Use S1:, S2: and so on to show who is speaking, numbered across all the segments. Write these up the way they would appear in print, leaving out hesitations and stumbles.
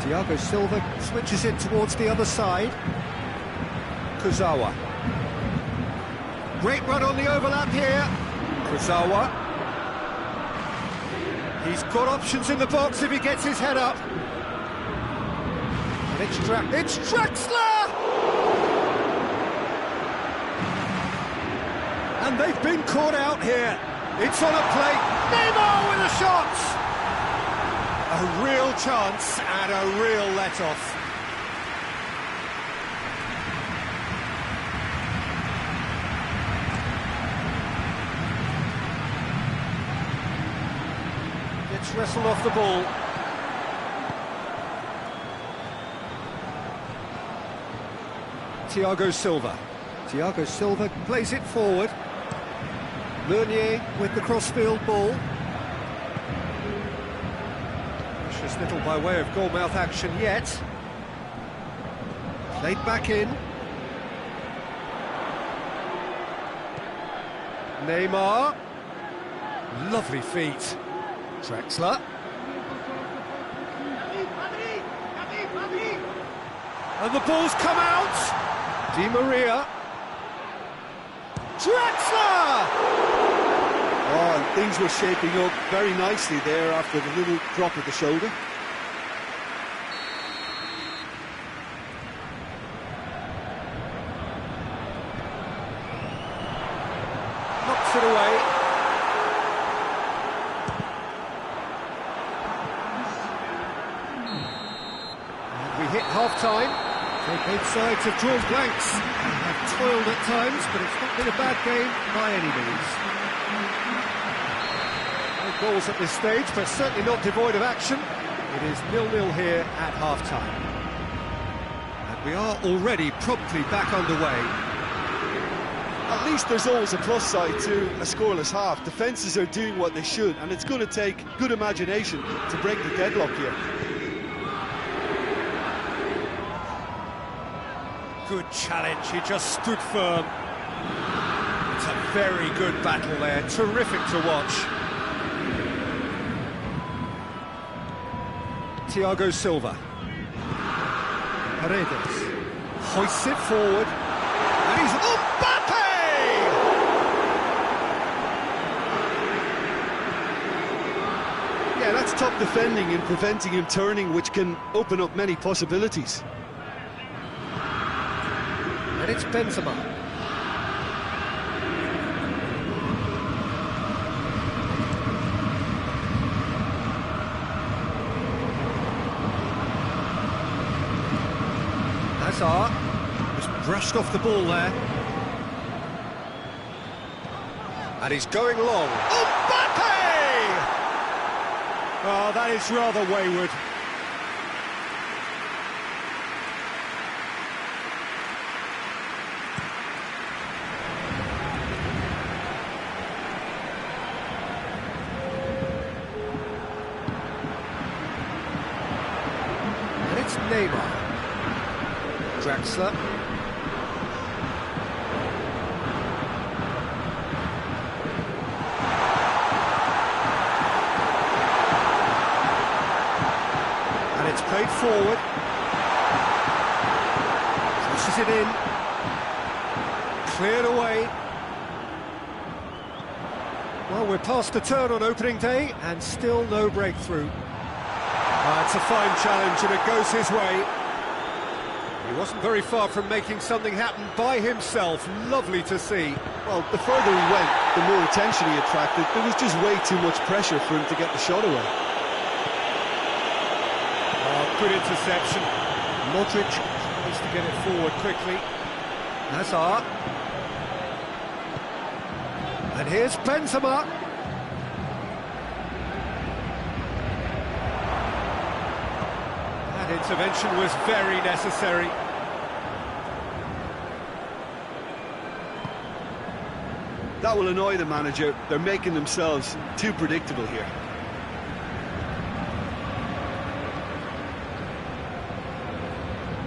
S1: Thiago Silva switches it towards the other side. Kurzawa. Great run on the overlap here. Kurzawa. He's got options in the box if he gets his head up. And it's Draxler! And they've been caught out here. It's on a plate. Neymar with a shot! A real chance and a real let-off. Gets wrestled off the ball. Thiago Silva. Thiago Silva plays it forward. Meunier with the cross-field ball. Precious little by way of goal-mouth action yet. Played back in. Neymar. Lovely feet. Draxler. And the ball's come out. Di Maria. Draxler!
S2: Oh, and things were shaping up very nicely there after the little drop of the shoulder.
S1: Knocks it away. And we hit half-time. Both sides have drawn blanks and have toiled at times, but it's not been a bad game by any means. No goals at this stage, but certainly not devoid of action. It is 0-0 here at half-time. And we are already promptly back underway.
S2: At least there's always a plus side to a scoreless half. Defences are doing what they should, and it's going to take good imagination to break the deadlock here.
S1: Good challenge, he just stood firm. It's a very good battle there, terrific to watch. Thiago Silva. Paredes hoists it forward, and he's Mbappe!
S2: Yeah, that's top defending and preventing him turning, which can open up many possibilities.
S1: And it's Benzema. Allstar just brushed off the ball there. And he's going long. Mbappe! Oh, that is rather wayward. Neymar. Draxler. And it's played forward. Pushes it in. Cleared away. Well, we're past the turn on opening day and still no breakthrough. It's a fine challenge and it goes his way. He wasn't very far from making something happen by himself. Lovely to see.
S2: Well, the further he went, the more attention he attracted. There was just way too much pressure for him to get the shot away.
S1: Oh, good interception. Modric tries to get it forward quickly. Hazard. And here's Benzema. Intervention was very necessary.
S2: That will annoy the manager. They're making themselves too predictable here.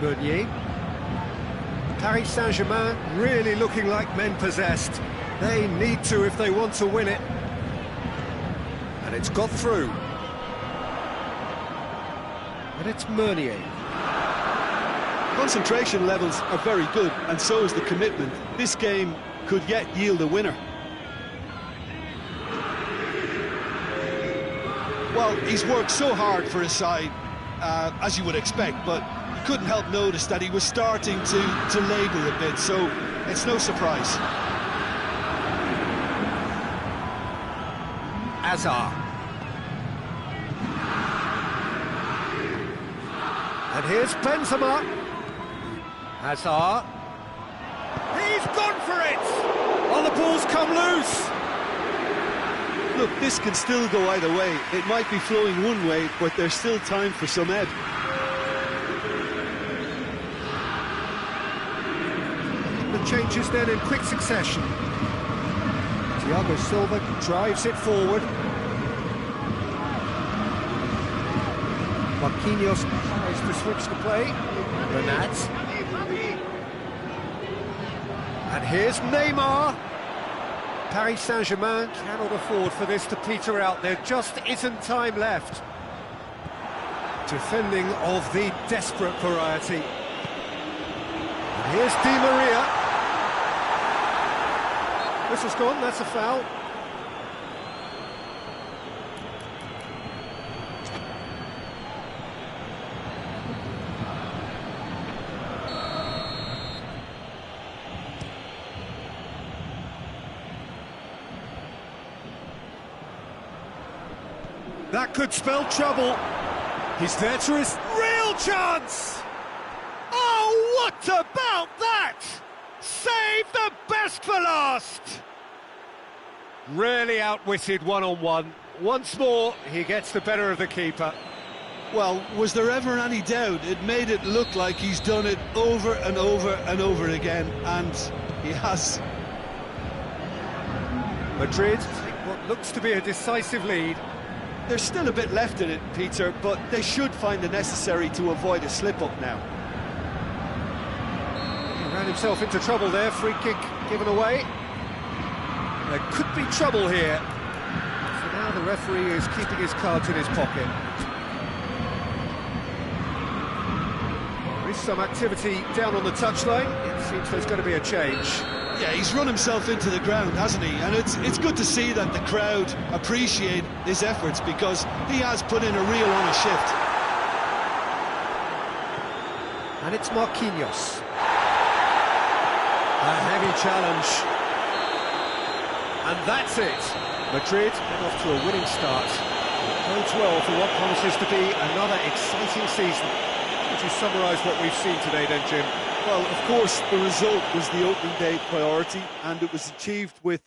S1: Meunier. Paris Saint-Germain really looking like men possessed. They need to if they want to win it. And it's got through. And it's Meunier.
S2: Concentration levels are very good, and so is the commitment. This game could yet yield a winner. Well, he's worked so hard for his side, as you would expect, but you couldn't help notice that he was starting to labour a bit, so it's no surprise.
S1: Allstar. And here's Benzema. Allstar. He's gone for it! Oh, the ball's come loose!
S2: Look, this can still go either way. It might be flowing one way, but there's still time for some ebb.
S1: The changes then in quick succession. Thiago Silva drives it forward. Marquinhos tries to switch the play. Renat. And here's Neymar. Paris Saint-Germain cannot afford for this to peter out. There just isn't time left. Defending of the desperate variety. And here's Di Maria. Whistle's gone, that's a foul. That could spell trouble. He's there to his real chance. Oh, what about that? Save the best for last. Really outwitted one-on-one. Once more, he gets the better of the keeper.
S2: Well, was there ever any doubt? It made it look like he's done it over and over and over again, and he has.
S1: Madrid take what looks to be a decisive lead.
S2: There's still a bit left in it, Peter, but they should find the necessary to avoid a slip-up now.
S1: He ran himself into trouble there, free kick given away. There could be trouble here. So now the referee is keeping his cards in his pocket. There is some activity down on the touchline. It seems there's going to be a change.
S2: Yeah, he's run himself into the ground, hasn't he? And it's good to see that the crowd appreciate his efforts, because he has put in a real honest shift.
S1: And it's Marquinhos. A heavy challenge. And that's it. Madrid get off to a winning start. Bodes well for what promises to be another exciting season. Would you summarise what we've seen today then, Jim?
S2: Well, of course, the result was the opening day priority, and it was achieved with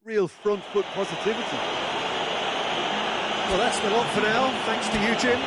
S2: real front foot positivity.
S1: Well, that's the lot for now. Thanks to you, Jim.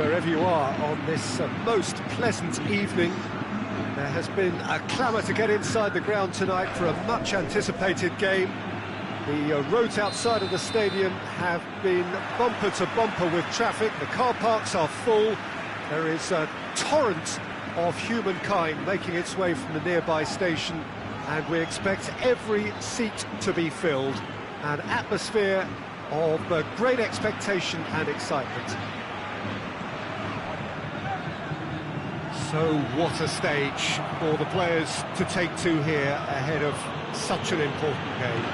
S1: wherever you are on this most pleasant evening. There has been a clamour to get inside the ground tonight for a much-anticipated game. The roads outside of the stadium have been bumper to bumper with traffic. The car parks are full. There is a torrent of humankind making its way from the nearby station, and we expect every seat to be filled. An atmosphere of great expectation and excitement. So what a stage for the players to take to here ahead of such an important game.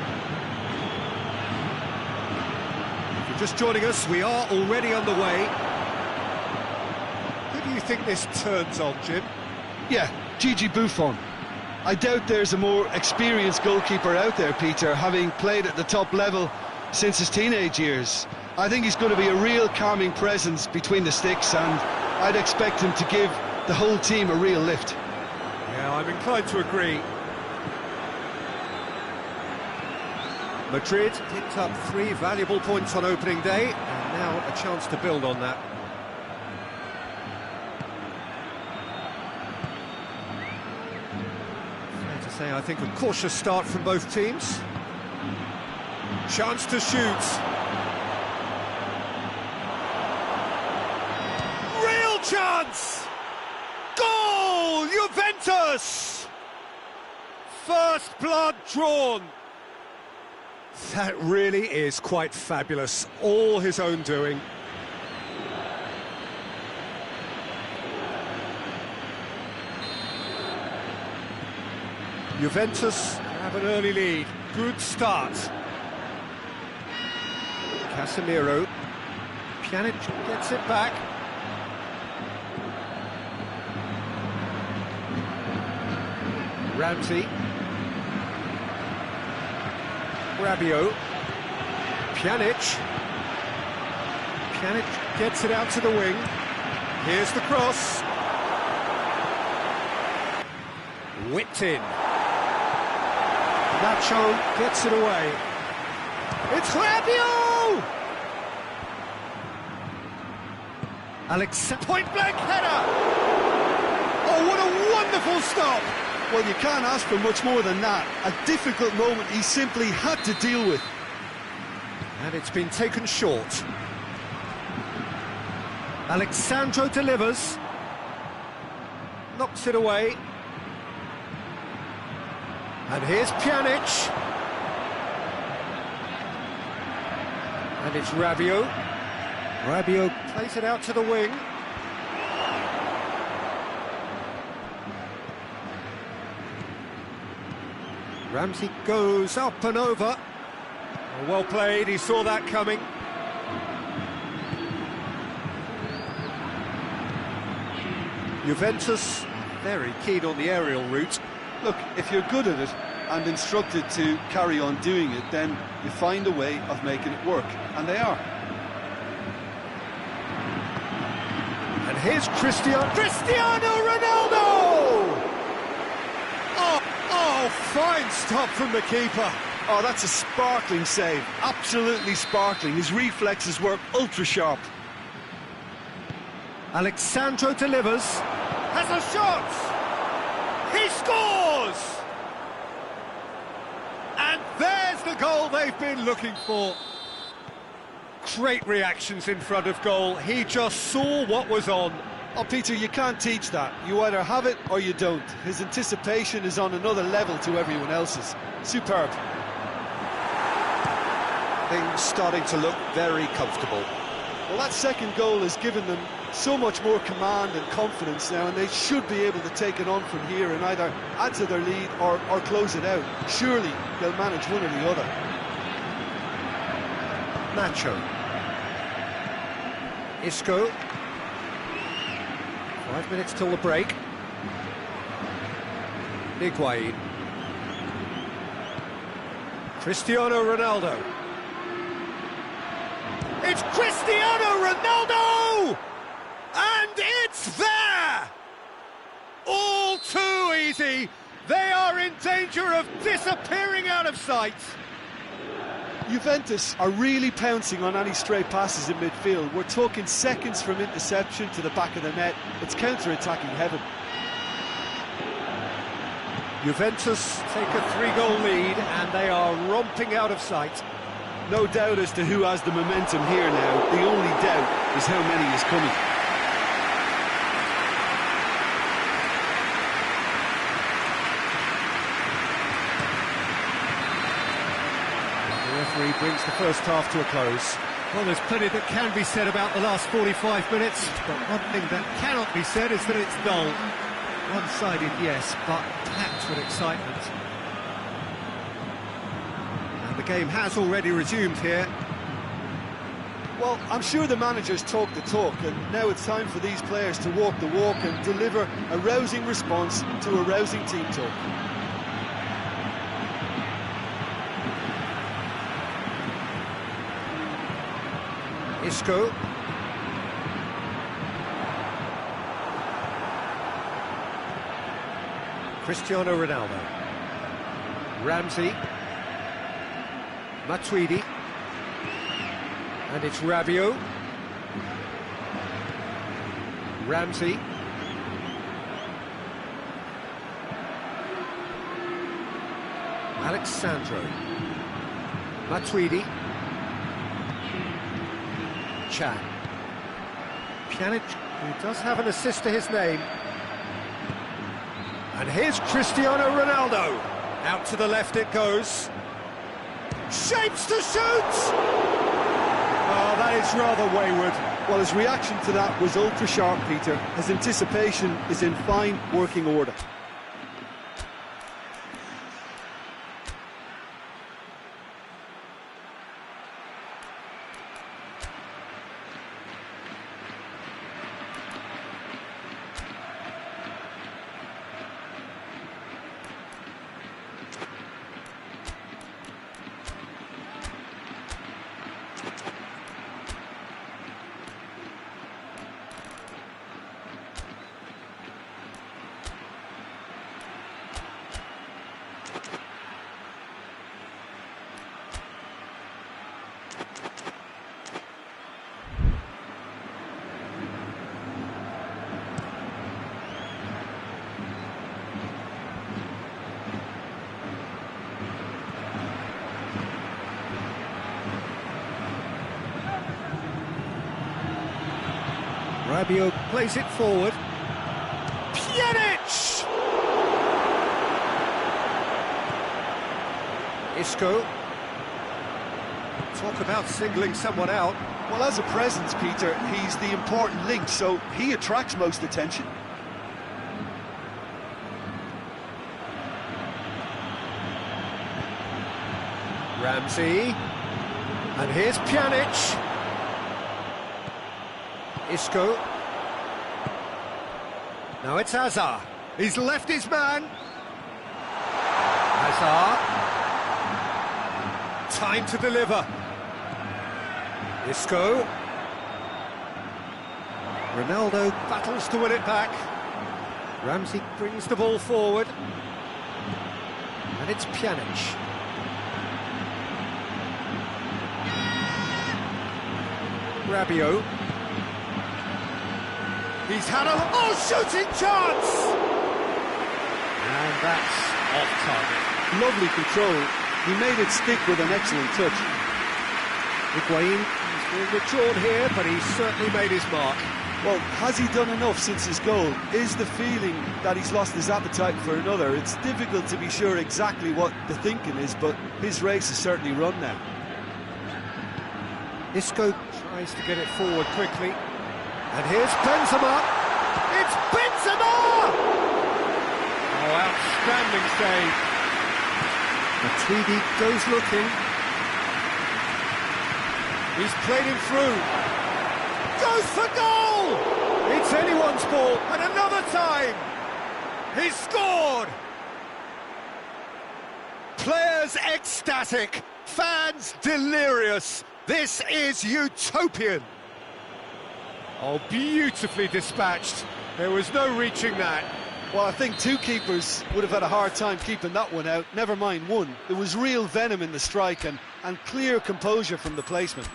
S1: If you're just joining us, we are already underway. Who do you think this turns on, Jim?
S2: Yeah, Gigi Buffon. I doubt there's a more experienced goalkeeper out there, Peter, having played at the top level since his teenage years. I think he's going to be a real calming presence between the sticks, and I'd expect him to give the whole team a real lift.
S1: Yeah, I'm inclined to agree. Madrid picked up 3 valuable points on opening day, and now a chance to build on that. Fair to say, I think, a cautious start from both teams. Chance to shoot. Real chance! Goal! Juventus! First blood drawn. That really is quite fabulous. All his own doing. Juventus have an early lead. Good start. Casemiro. Pjanic gets it back. Ramsey. Rabiot. Pjanic. Pjanic gets it out to the wing. Here's the cross. Whipped in. Nacho gets it away. It's Rabiot! Point-blank header! Oh, what a wonderful stop!
S2: Well, you can't ask for much more than that. A difficult moment he simply had to deal with.
S1: And it's been taken short. Alexandro delivers. Knocks it away. And here's Pjanic. And it's Rabiot. Rabiot plays it out to the wing. Ramsey goes up and over. Well played, he saw that coming. Juventus very keen on the aerial route.
S2: Look, if you're good at it and instructed to carry on doing it, then you find a way of making it work, and they are.
S1: And here's Cristiano Ronaldo! Oh, fine stop from the keeper.
S2: Oh, that's a sparkling save, absolutely sparkling. His reflexes were ultra sharp.
S1: Alexandro delivers, has a shot! He scores! And there's the goal they've been looking for. Great reactions in front of goal. He just saw what was on.
S2: Oh, Peter, you can't teach that. You either have it or you don't. His anticipation is on another level to everyone else's. Superb.
S1: Things starting to look very comfortable.
S2: Well, that second goal has given them so much more command and confidence now, and they should be able to take it on from here and either add to their lead or close it out. Surely they'll manage one or the other.
S1: Nacho. Isco. 5 minutes till the break. Higuain. Cristiano Ronaldo. It's Cristiano Ronaldo! And it's there! All too easy. They are in danger of disappearing out of sight.
S2: Juventus are really pouncing on any stray passes in midfield. We're talking seconds from interception to the back of the net. It's counter-attacking heaven.
S1: Juventus take a 3-goal lead and they are romping out of sight.
S2: No doubt as to who has the momentum here now. The only doubt is how many is coming.
S1: The referee brings the first half to a close. Well, there's plenty that can be said about the last 45 minutes, but one thing that cannot be said is that it's dull. One-sided, yes, but packed with excitement. And the game has already resumed here.
S2: Well, I'm sure the managers talk the talk, and now it's time for these players to walk the walk and deliver a rousing response to a rousing team talk.
S1: Isco. Cristiano Ronaldo. Ramsey. Matuidi. And it's Rabiot. Ramsey. Alexandro. Matuidi. Chan. Pjanic, who does have an assist to his name. And here's Cristiano Ronaldo. Out to the left it goes. Shapes to shoot! Oh, that is rather wayward.
S2: Well, his reaction to that was ultra-sharp, Peter. His anticipation is in fine working order.
S1: Rabiot plays it forward. Pjanic! Isco. Talk about singling someone out.
S2: Well, as a presence, Peter, he's the important link, so he attracts most attention.
S1: Ramsey. And here's Pjanic. Isco. Now it's Hazard. He's left his man. Hazard. Time to deliver. Isco. Ronaldo battles to win it back. Ramsey brings the ball forward. And it's Pjanic. Rabiot. He's had a shooting chance! And that's off target.
S2: Lovely control. He made it stick with an excellent touch.
S1: Higuain is being withdrawn here, but he's certainly made his mark.
S2: Well, has he done enough since his goal? Is the feeling that he's lost his appetite for another? It's difficult to be sure exactly what the thinking is, but his race is certainly run now.
S1: Isco tries to get it forward quickly. And here's Benzema. It's Benzema! Oh, outstanding save. Matuidi goes looking. He's played him through. Goes for goal! It's anyone's ball, and another time. He's scored! Players ecstatic, fans delirious. This is utopian. Oh, beautifully dispatched. There was no reaching that.
S2: Well, I think two keepers would have had a hard time keeping that one out. Never mind one. There was real venom in the strike, and and clear composure from the placement.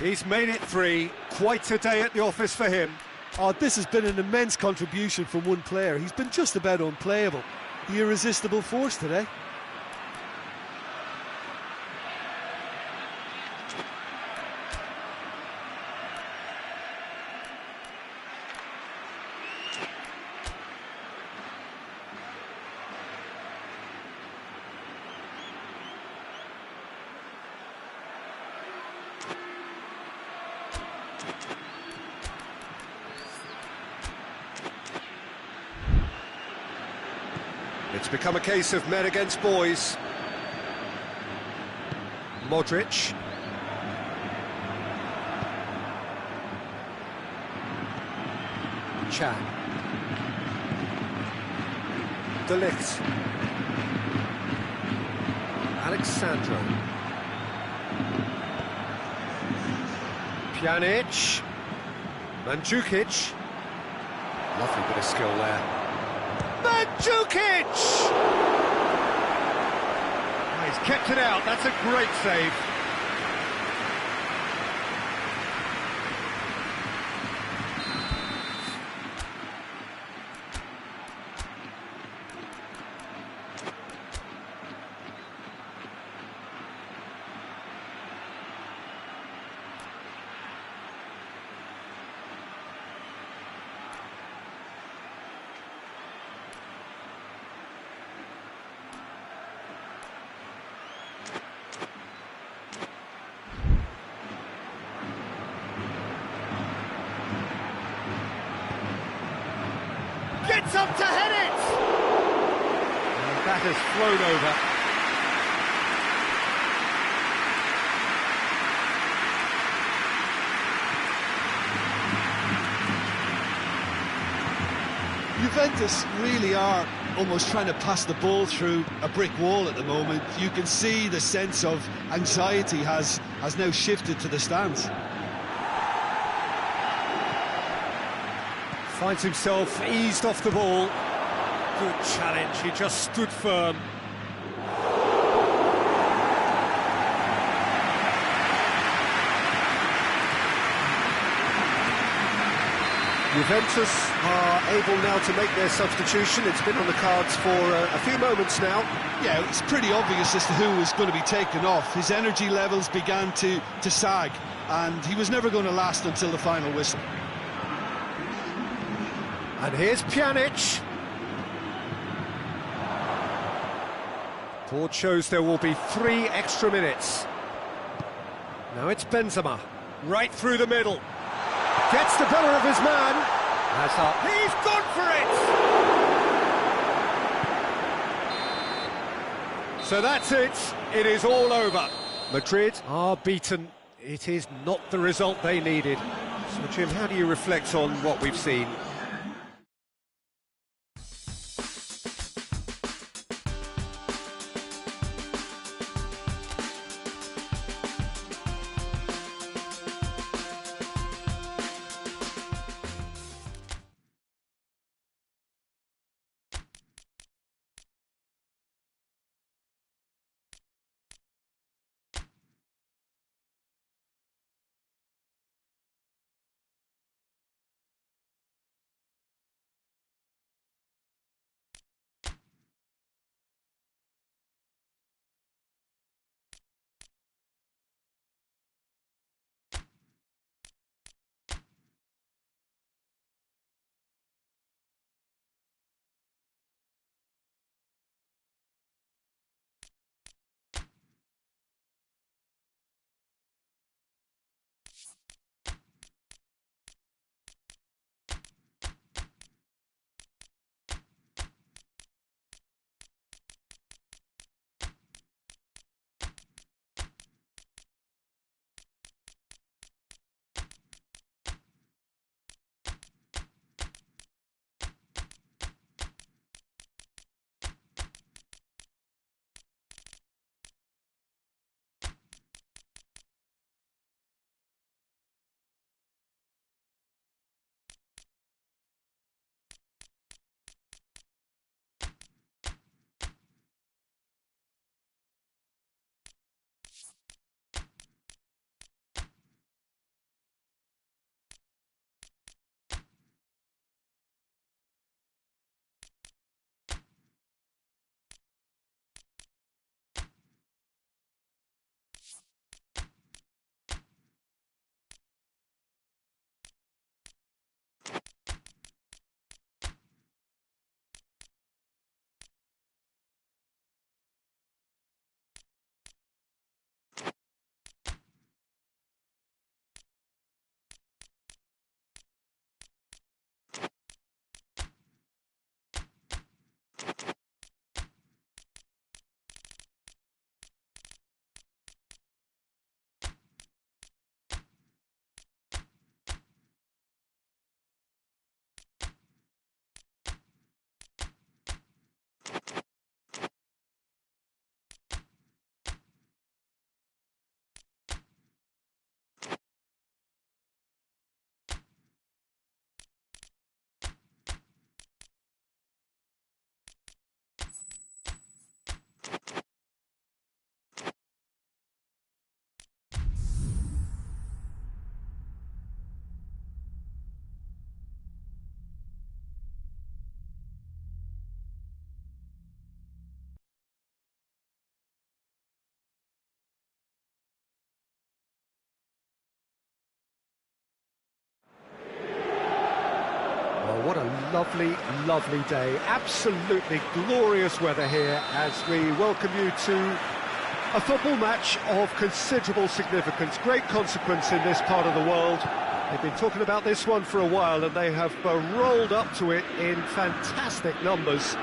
S1: He's made it 3. Quite a day at the office for him.
S3: Oh, this has been an immense contribution from one player. He's been just about unplayable. The irresistible force today.
S1: It's become a case of men against boys. Modric. Chan. De Ligt. Alexandro. Pjanic. Mandzukic. Lovely bit of skill there. Mandzukic! Oh, he's kept it out, that's a great save. Gets up to head it! And that has flown over.
S3: Juventus really are almost trying to pass the ball through a brick wall at the moment. You can see the sense of anxiety has now shifted to the stands.
S1: Finds himself eased off the ball. Good challenge, he just stood firm. Juventus are able now to make their substitution. It's been on the cards for a few moments now.
S3: Yeah, it's pretty obvious as to who was going to be taken off. His energy levels began to sag, and he was never going to last until the final whistle.
S1: And here's Pjanic. Board shows there will be 3 extra minutes. Now it's Benzema, right through the middle. Gets the better of his man. That's up. He's gone for it! So that's it. It is all over. Madrid are beaten. It is not the result they needed. So, Jim, how do you reflect on what we've seen? lovely, lovely day. Absolutely glorious weather here as we welcome you to a football match of considerable significance, great consequence in this part of the world. They've been talking about this one for a while and they have rolled up to it in fantastic numbers.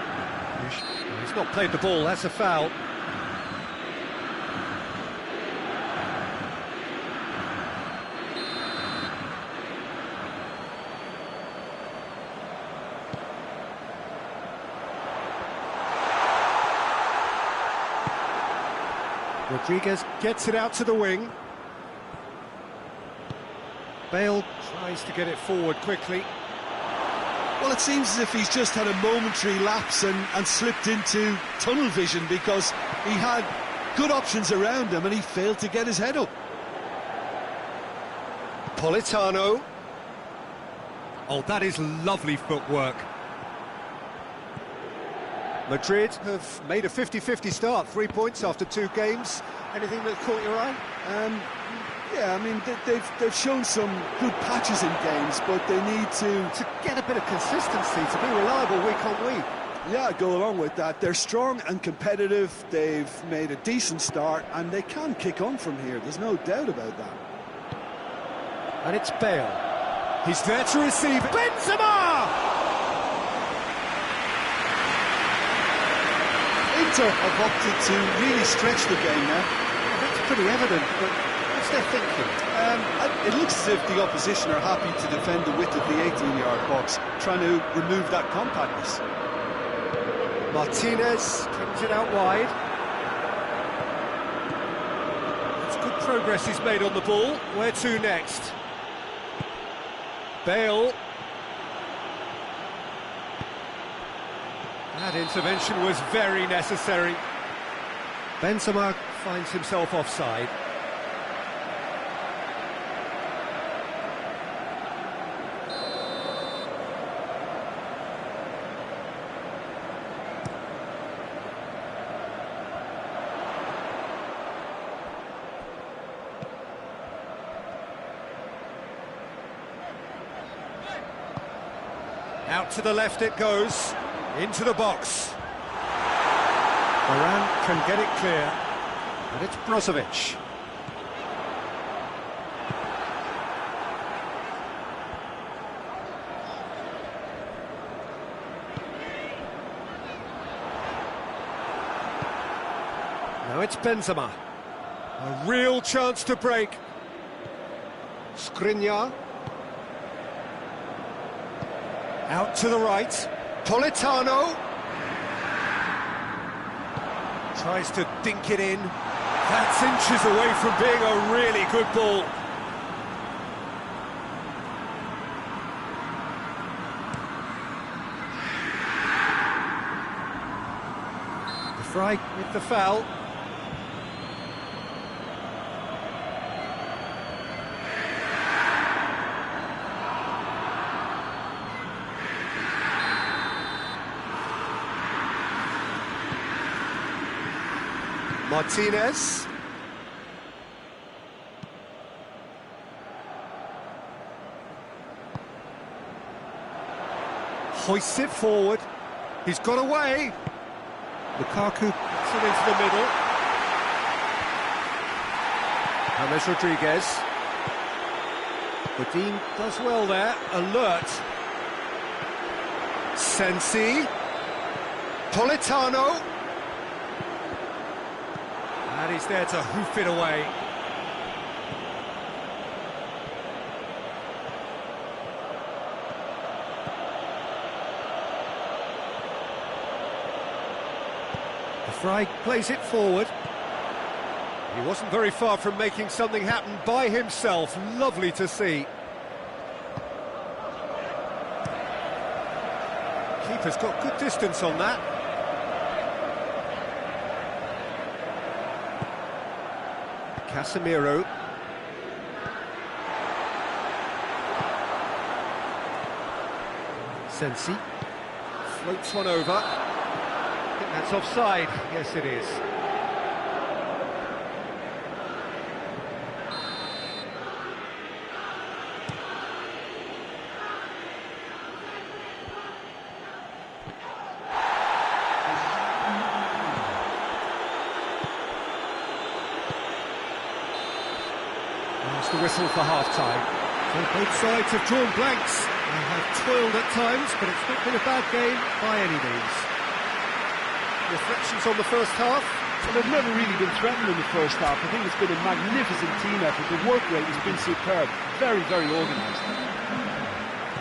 S1: He's not played the ball, that's a foul. Rodriguez gets it out to the wing. Bale tries to get it forward quickly.
S3: Well, it seems as if he's just had a momentary lapse and slipped into tunnel vision, because he had good options around him and he failed to get his head up.
S1: Politano. Oh, that is lovely footwork. Madrid have made a 50-50 start, 3 points after 2 games. Anything that caught your eye?
S3: Yeah, I mean, they've shown some good patches in games, but they need to
S1: get a bit of consistency, to be reliable week on week.
S3: Yeah, go along with that. They're strong and competitive, they've made a decent start, and they can kick on from here, there's no doubt about that.
S1: And it's Bale. He's there to receive. Benzema!
S3: Inter have opted to really stretch the game now.
S1: Well, that's pretty evident, but what's their thinking?
S3: It looks as if the opposition are happy to defend the width of the 18-yard box, trying to remove that compactness.
S1: Martinez kicks it out wide. It's good progress he's made on the ball. Where to next? Bale. That intervention was very necessary. Benzema finds himself offside. Out to the left it goes. Into the box. Varane can get it clear. And it's Brozovic. Now it's Benzema. A real chance to break. Skriniar. Out to the right. Politano tries to dink it in. That's inches away from being a really good ball. De Vrij with the foul. Martinez. Hoists it forward. He's got away. Lukaku puts it into the middle. James Rodriguez. Godin does well there. Alert. Sensi. Politano. And he's there to hoof it away. De Vrij plays it forward. He wasn't very far from making something happen by himself. Lovely to see. Keeper's got good distance on that. Casemiro. Sensi floats one over. I think that's offside. Yes, it is. the whistle for half-time. So both sides have drawn blanks and have toiled at times, but it's not been a bad game by any means. Reflections on the first half?
S3: Well, they've never really been threatened in the first half. I think it's been a magnificent team effort. The work rate has been superb. Very, very organised.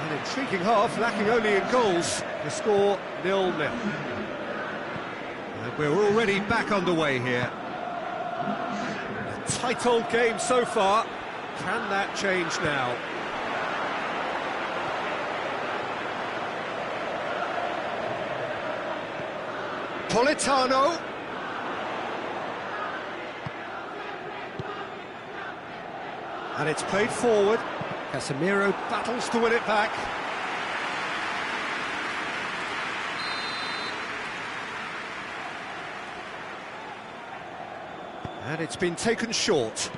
S1: An intriguing half, lacking only in goals. The score 0-0. And we're already back underway here. A tight old game so far. Can that change now? Politano. And it's played forward. Casemiro battles to win it back. And it's been taken short.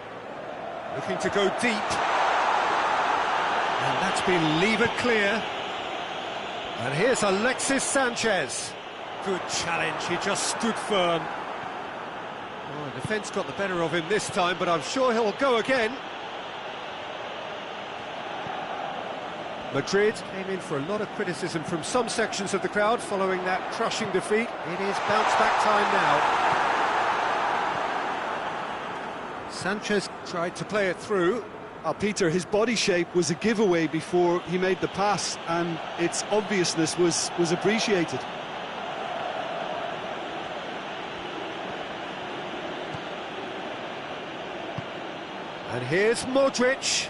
S1: Looking to go deep. And that's been levered clear. And here's Alexis Sanchez. Good challenge, he just stood firm. Oh, the defence got the better of him this time, but I'm sure he'll go again. Madrid came in for a lot of criticism from some sections of the crowd following that crushing defeat. It is bounce-back time now. Sanchez tried to play it through.
S2: Peter, his body shape was a giveaway before he made the pass, and its obviousness was appreciated.
S1: And here's Modric.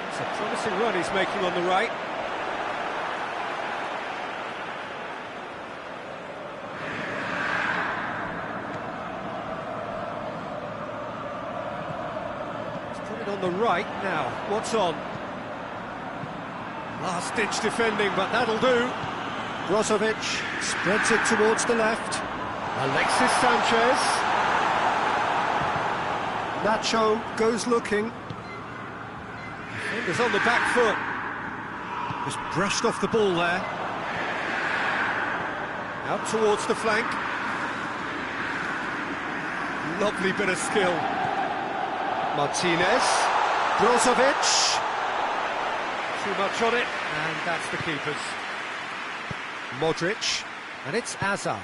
S1: It's a promising run he's making on the right. He's put it on the right now. What's on? Last-ditch defending, but that'll do. Brozovic spreads it towards the left. Alexis Sanchez. Nacho goes looking. Defender's on the back foot. Just brushed off the ball there. Out towards the flank. Lovely bit of skill. Martinez. Brozovic. Too much on it, and that's the keepers. Modric, and it's Azar.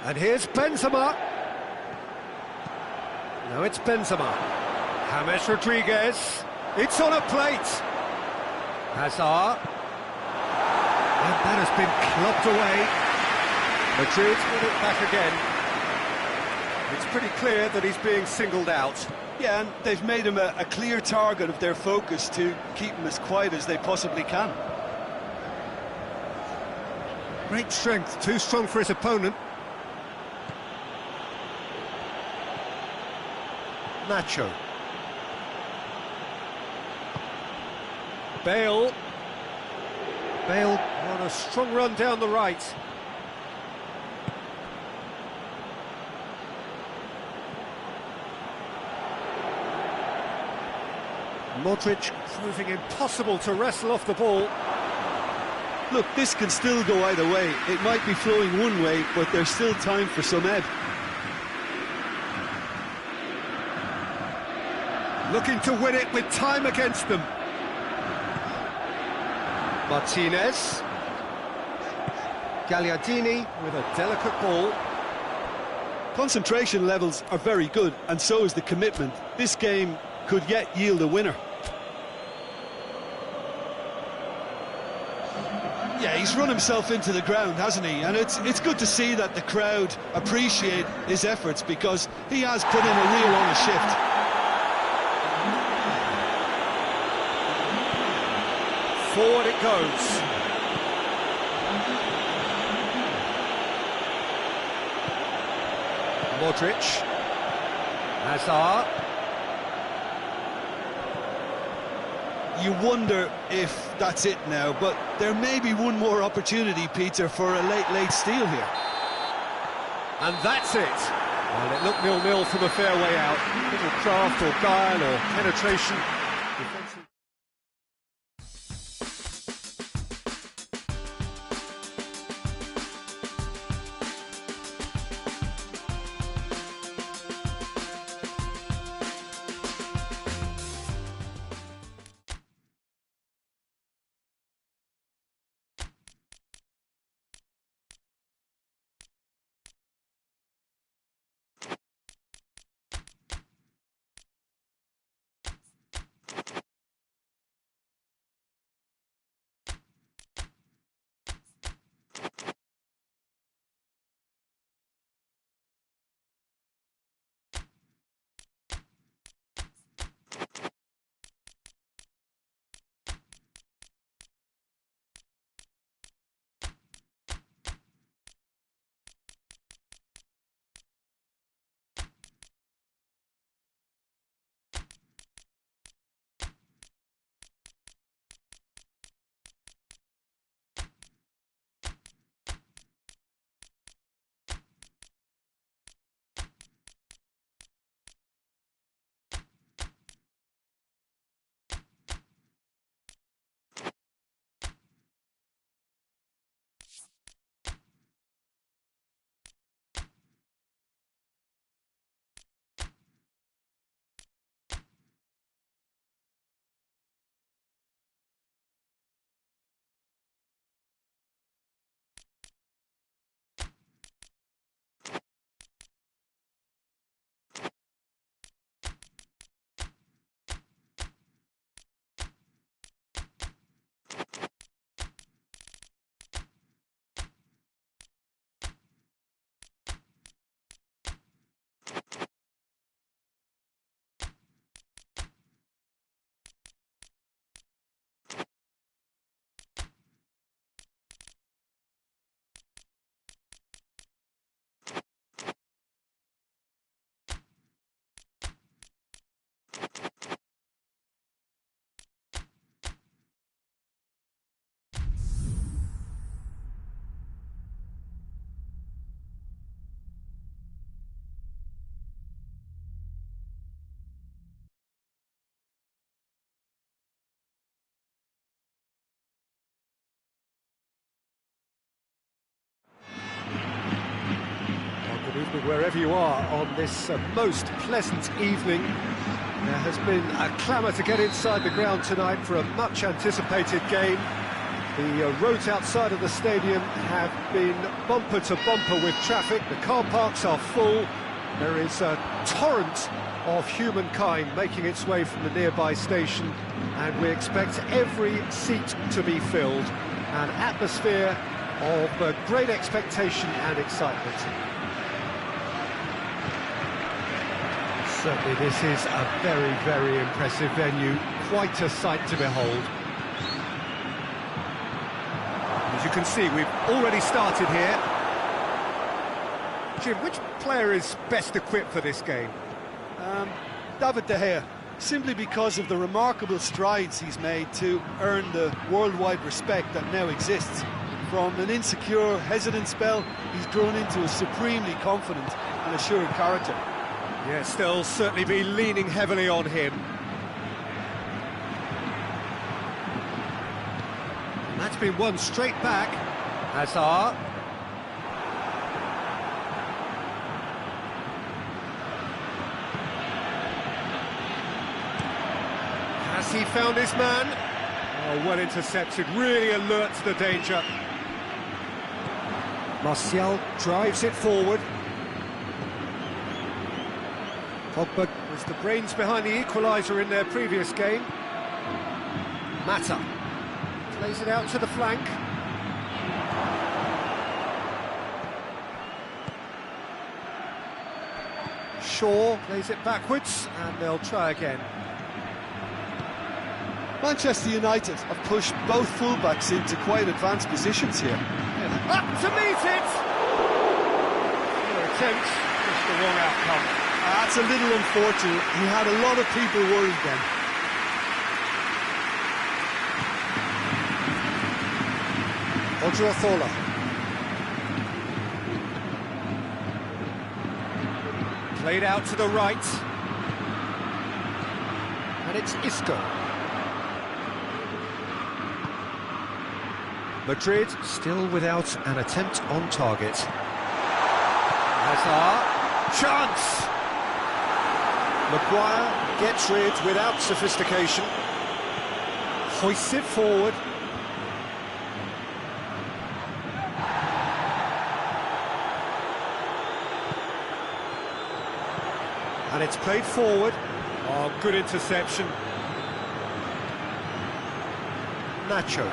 S1: And here's Benzema. No, it's Benzema. James Rodriguez. It's on a plate. Hazard. And that has been clubbed away. Madrid with it back again. It's pretty clear that he's being singled out.
S2: Yeah, and they've made him a clear target of their focus to keep him as quiet as they possibly can.
S1: Great strength, too strong for his opponent. Nacho. Bale. Bale on a strong run down the right. Modric proving impossible to wrestle off the ball.
S2: Look, this can still go either way. It might be flowing one way, but there's still time for some ebb.
S1: Looking to win it with time against them. Martinez. Gagliardini with a delicate ball.
S2: Concentration levels are very good, and so is the commitment. This game could yet yield a winner. Yeah, he's run himself into the ground, hasn't he? And it's good to see that the crowd appreciate his efforts, because he has put in a real honest shift.
S1: Forward it goes. Modric. Hazard.
S2: You wonder if that's it now, but there may be one more opportunity, Peter, for a late steal here.
S1: And that's it. Well, it looked 0-0 from a fair way out. Little craft or guile or penetration. wherever you are on this most pleasant evening. There has been a clamour to get inside the ground tonight for a much-anticipated game. The roads outside of the stadium have been bumper to bumper with traffic. The car parks are full. There is a torrent of humankind making its way from the nearby station, and we expect every seat to be filled. An atmosphere of great expectation and excitement. Certainly this is a very, very impressive venue, quite a sight to behold. As you can see, we've already started here. Jim, which player is best equipped for this game?
S3: David De Gea, simply because of the remarkable strides he's made to earn the worldwide respect that now exists. From an insecure, hesitant spell, he's grown into a supremely confident and assured character.
S1: Yes, they'll certainly be leaning heavily on him. And that's been won straight back. Allstar. Has he found his man? Oh, well intercepted, really alert to the danger. Martial drives it forward. Pogba was the brains behind the equaliser in their previous game. Mata plays it out to the flank. Shaw plays it backwards, and they'll try again.
S3: Manchester United have pushed both fullbacks into quite advanced positions here.
S1: Up to meet it! Your attempt, just the wrong outcome.
S3: That's a little unfortunate. He had a lot of people worried then.
S1: Odriozola. Played out to the right. And it's Isco. Madrid still without an attempt on target. Hazard, chance! Maguire gets rid without sophistication. Hoists it forward. And it's played forward. Oh, good interception. Nacho.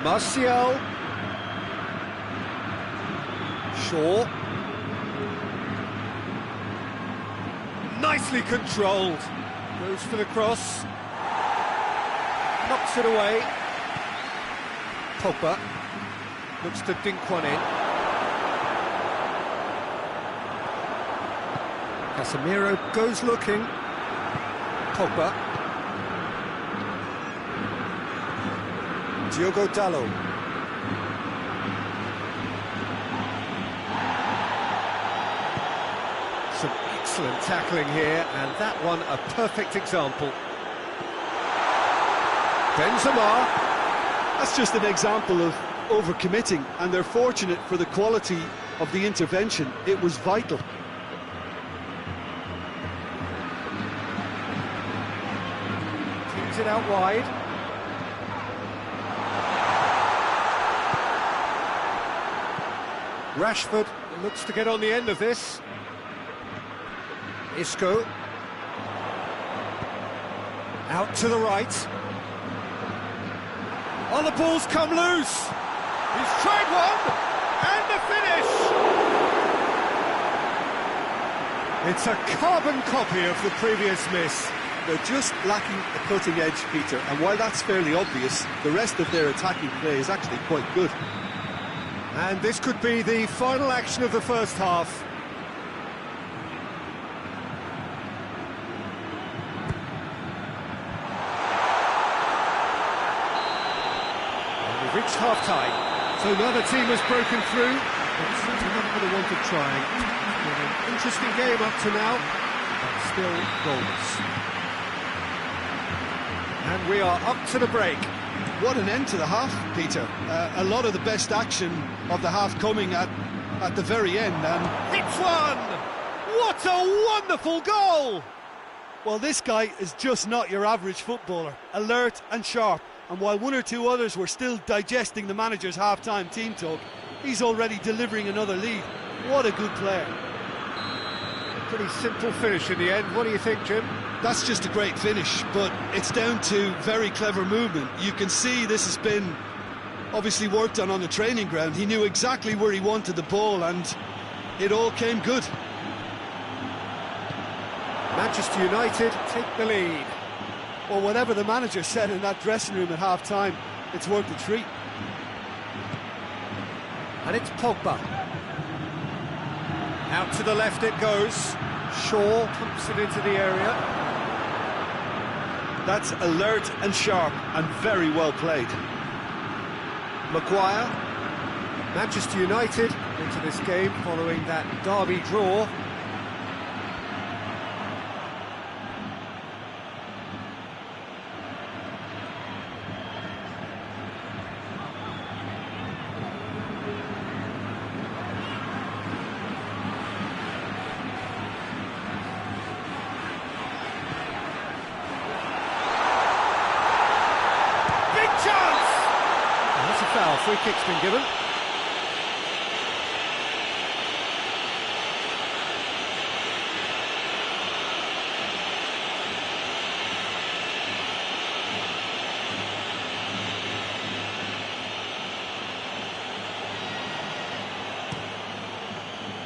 S1: Martial. Shaw. Nicely controlled. Goes for the cross. Knocks it away. Pogba looks to dink one in. Casemiro goes looking. Pogba. Diogo Dalot. Some excellent tackling here, and that one a perfect example. Benzema.
S3: That's just an example of overcommitting, and they're fortunate for the quality of the intervention. It was vital.
S1: Keeps it out wide. Rashford looks to get on the end of this. Isco. Out to the right. Oh, the ball's come loose. He's tried one, and the finish. It's a carbon copy of the previous miss.
S3: They're just lacking the cutting edge, Peter, and while that's fairly obvious, the rest of their attacking play is actually quite good.
S1: And this could be the final action of the first half. We've reached half-time, so neither team has broken through. It's not for the want of trying. Been an interesting game up to now, but still goalless. And we are up to the break.
S3: What an end to the half, Peter. A lot of the best action of the half coming at the very end. And
S1: It's one! What a wonderful goal!
S3: well, this guy is just not your average footballer. Alert and sharp. And while one or two others were still digesting the manager's half-time team talk, he's already delivering another lead. What a good player.
S1: Pretty simple finish in the end. What do you think, Jim?
S2: That's just a great finish, but it's down to very clever movement. You can see this has been obviously worked on the training ground. He knew exactly where he wanted the ball, and it all came good.
S1: Manchester United take the lead.
S3: Well, whatever the manager said in that dressing room at half-time, it's worked a treat.
S1: And it's Pogba. Out to the left it goes. Shaw pumps it into the area.
S2: That's alert and sharp and very well played. Maguire.
S1: Manchester United into this game following that derby draw. Foul, free kick's been given.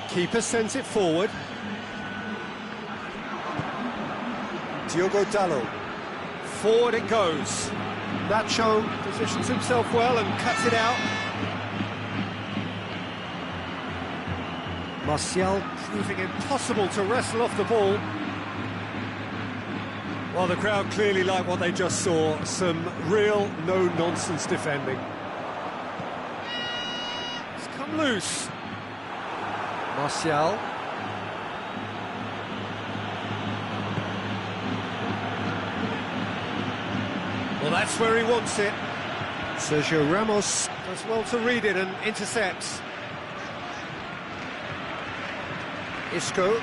S1: Keeper sends it forward. Diogo Dalot. Forward it goes. Nacho positions himself well and cuts it out. Martial proving impossible to wrestle off the ball. Well, the crowd clearly like what they just saw. Some real no-nonsense defending. It's come loose. Martial. Well, that's where he wants it. Sergio Ramos does well to read it and intercepts. Isco.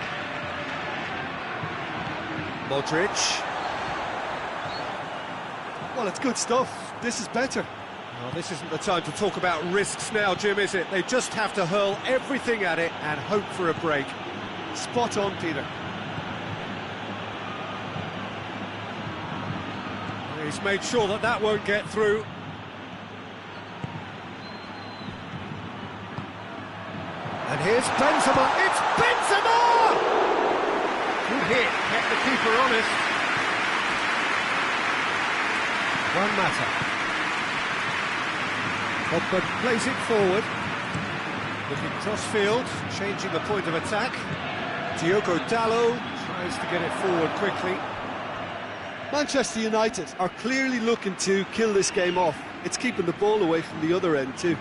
S1: Modric.
S3: Well, it's good stuff. This is better.
S1: Well, this isn't the time to talk about risks now, Jim, is it? They just have to hurl everything at it and hope for a break.
S3: Spot on, Peter.
S1: He's made sure that that won't get through. And here's Benzema. It's Benzema! Good hit, kept the keeper honest. One matter. Pogba plays it forward. Looking cross-field, changing the point of attack. Diogo Dalot tries to get it forward quickly.
S3: Manchester United are clearly looking to kill this game off. It's keeping the ball away from the other end too.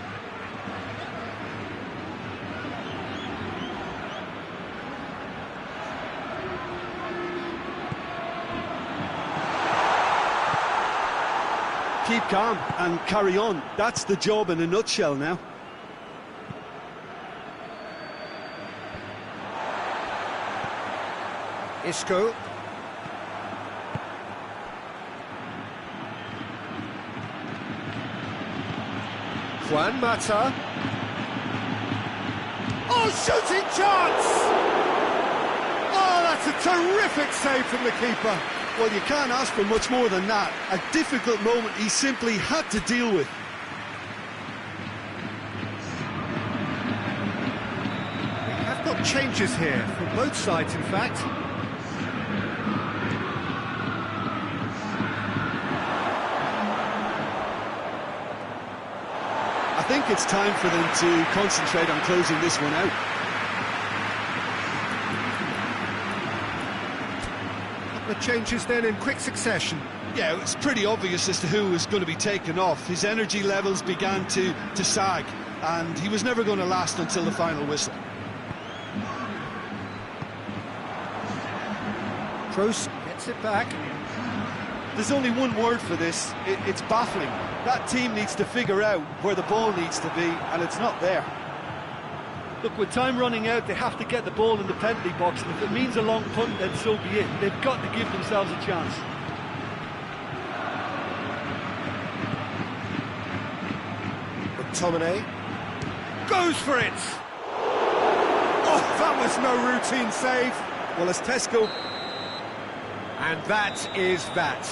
S3: Keep calm and carry on. That's the job in a nutshell now.
S1: Isco. Juan Mata. Oh, shooting chance! Oh, that's a terrific save from the keeper.
S3: Well, you can't ask for much more than that. A difficult moment he simply had to deal with.
S1: We have got changes here from both sides, in fact.
S3: I think it's time for them to concentrate on closing this one out.
S1: The changes then in quick succession.
S3: Yeah, it's pretty obvious as to who was going to be taken off. His energy levels began to sag, and he was never going to last until the final whistle.
S1: Kroos gets it back.
S3: There's only one word for this, it's baffling. That team needs to figure out where the ball needs to be, and it's not there. Look, with time running out, they have to get the ball in the penalty box, and if it means a long punt, then so be it. They've got to give themselves a chance.
S1: McTominay goes for it! Oh, that was no routine save.
S3: Well, as Tesco...
S1: And that is that.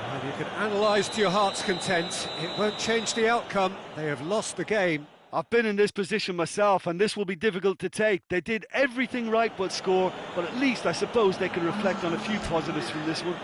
S1: And you can analyse to your heart's content. It won't change the outcome. They have lost the game.
S3: I've been in this position myself, and this will be difficult to take. They did everything right but score, but at least I suppose they can reflect on a few positives from this one.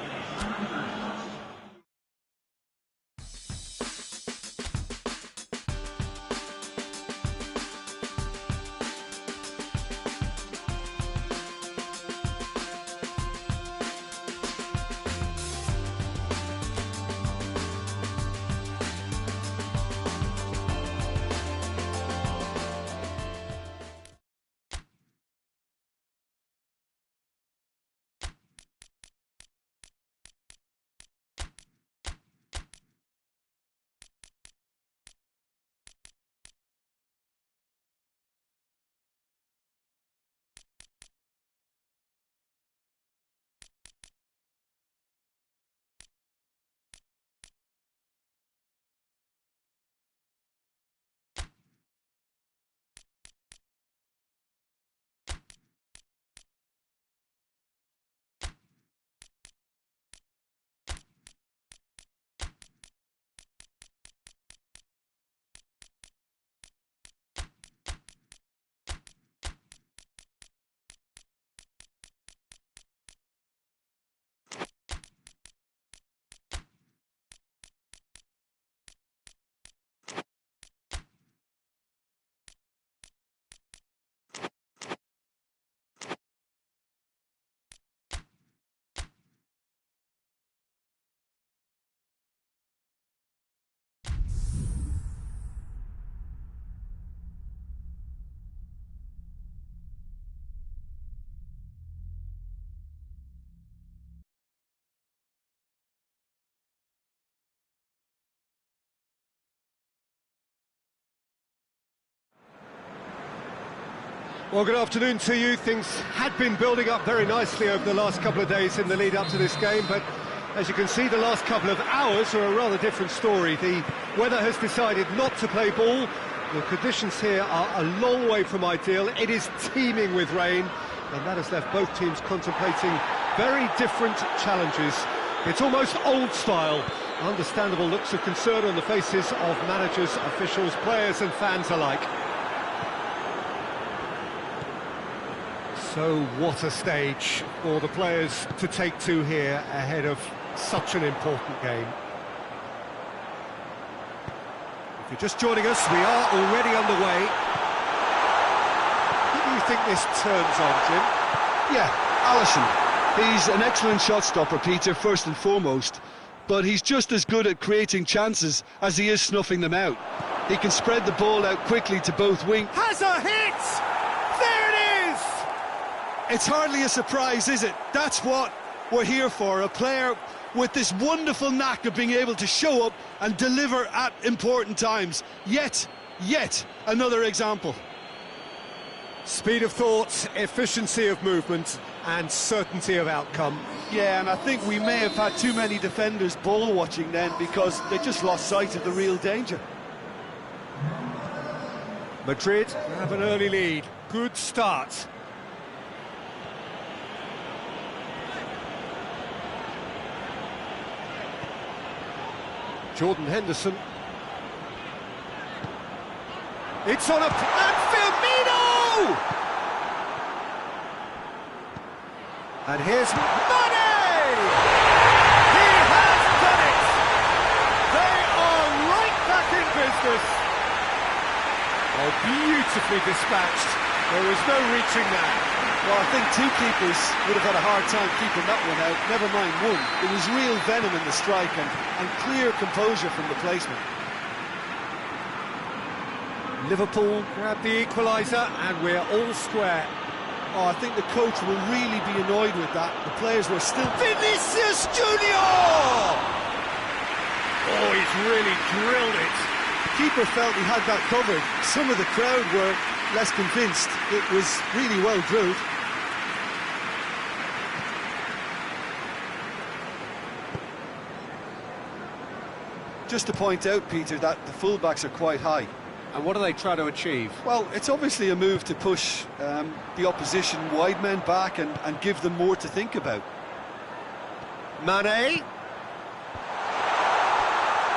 S1: Well, good afternoon to you. Things had been building up very nicely over the last couple of days in the lead up to this game, but as you can see, the last couple of hours are a rather different story. The weather has decided not to play ball. The conditions here are a long way from ideal. It is teeming with rain, and that has left both teams contemplating very different challenges. It's almost old style. Understandable looks of concern on the faces of managers, officials, players and fans alike. So what a stage for the players to take to here ahead of such an important game. If you're just joining us, we are already underway. Who do you think this turns on, Jim?
S2: Yeah, Alisson. He's an excellent shot stopper, Peter, first and foremost, but he's just as good at creating chances as he is snuffing them out. He can spread the ball out quickly to both wings.
S1: Has a hit! There it is!
S3: It's hardly a surprise, is it? That's what we're here for, a player with this wonderful knack of being able to show up and deliver at important times. Yet another example.
S1: Speed of thought, efficiency of movement and certainty of outcome.
S3: Yeah, and I think we may have had too many defenders ball watching then because they just lost sight of the real danger.
S1: Madrid have an early lead. Good start. Jordan Henderson. It's on a... and Firmino! And here's Mane! He has done it! They are right back in business. Oh, beautifully dispatched. There was no reaching that.
S3: Well, I think two keepers would have had a hard time keeping that one out, never mind one. There was real venom in the strike and clear composure from the placement.
S1: Liverpool grab the equaliser and we're all square.
S3: Oh, I think the coach will really be annoyed with that. The players were still...
S1: Vinicius Junior! Oh, he's really drilled it.
S3: Keeper felt he had that covered. Some of the crowd were less convinced. It was really well drilled. Just to point out, Peter, that the fullbacks are quite high.
S1: And what do they try to achieve?
S3: Well, it's obviously a move to push the opposition wide men back and give them more to think about.
S1: Mane.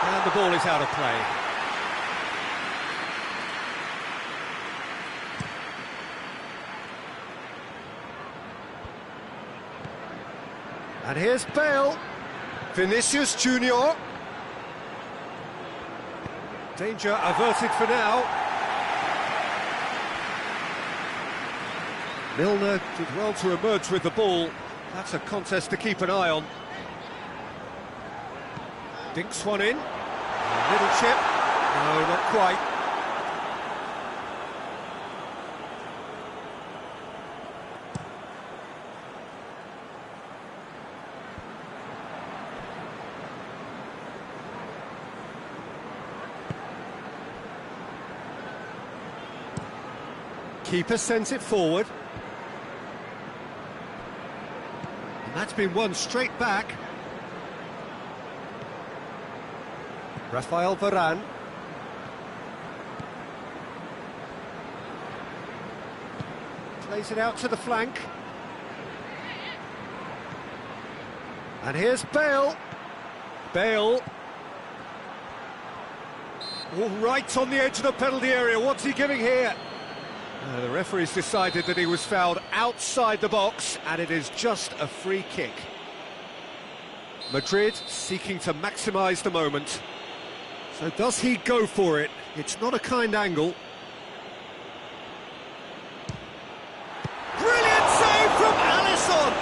S1: And the ball is out of play. And here's Bale. Vinicius Junior. Danger averted for now. Milner did well to emerge with the ball. That's a contest to keep an eye on. Dinks one in. A little chip. No, not quite. Keeper sends it forward. And that's been won straight back. Rafael Varane. Plays it out to the flank. And here's Bale. Bale. All right on the edge of the penalty area. What's he giving here? The referee's decided that he was fouled outside the box, and it is just a free kick. Madrid seeking to maximise the moment. So does he go for it? It's not a kind angle. Brilliant save from Alisson!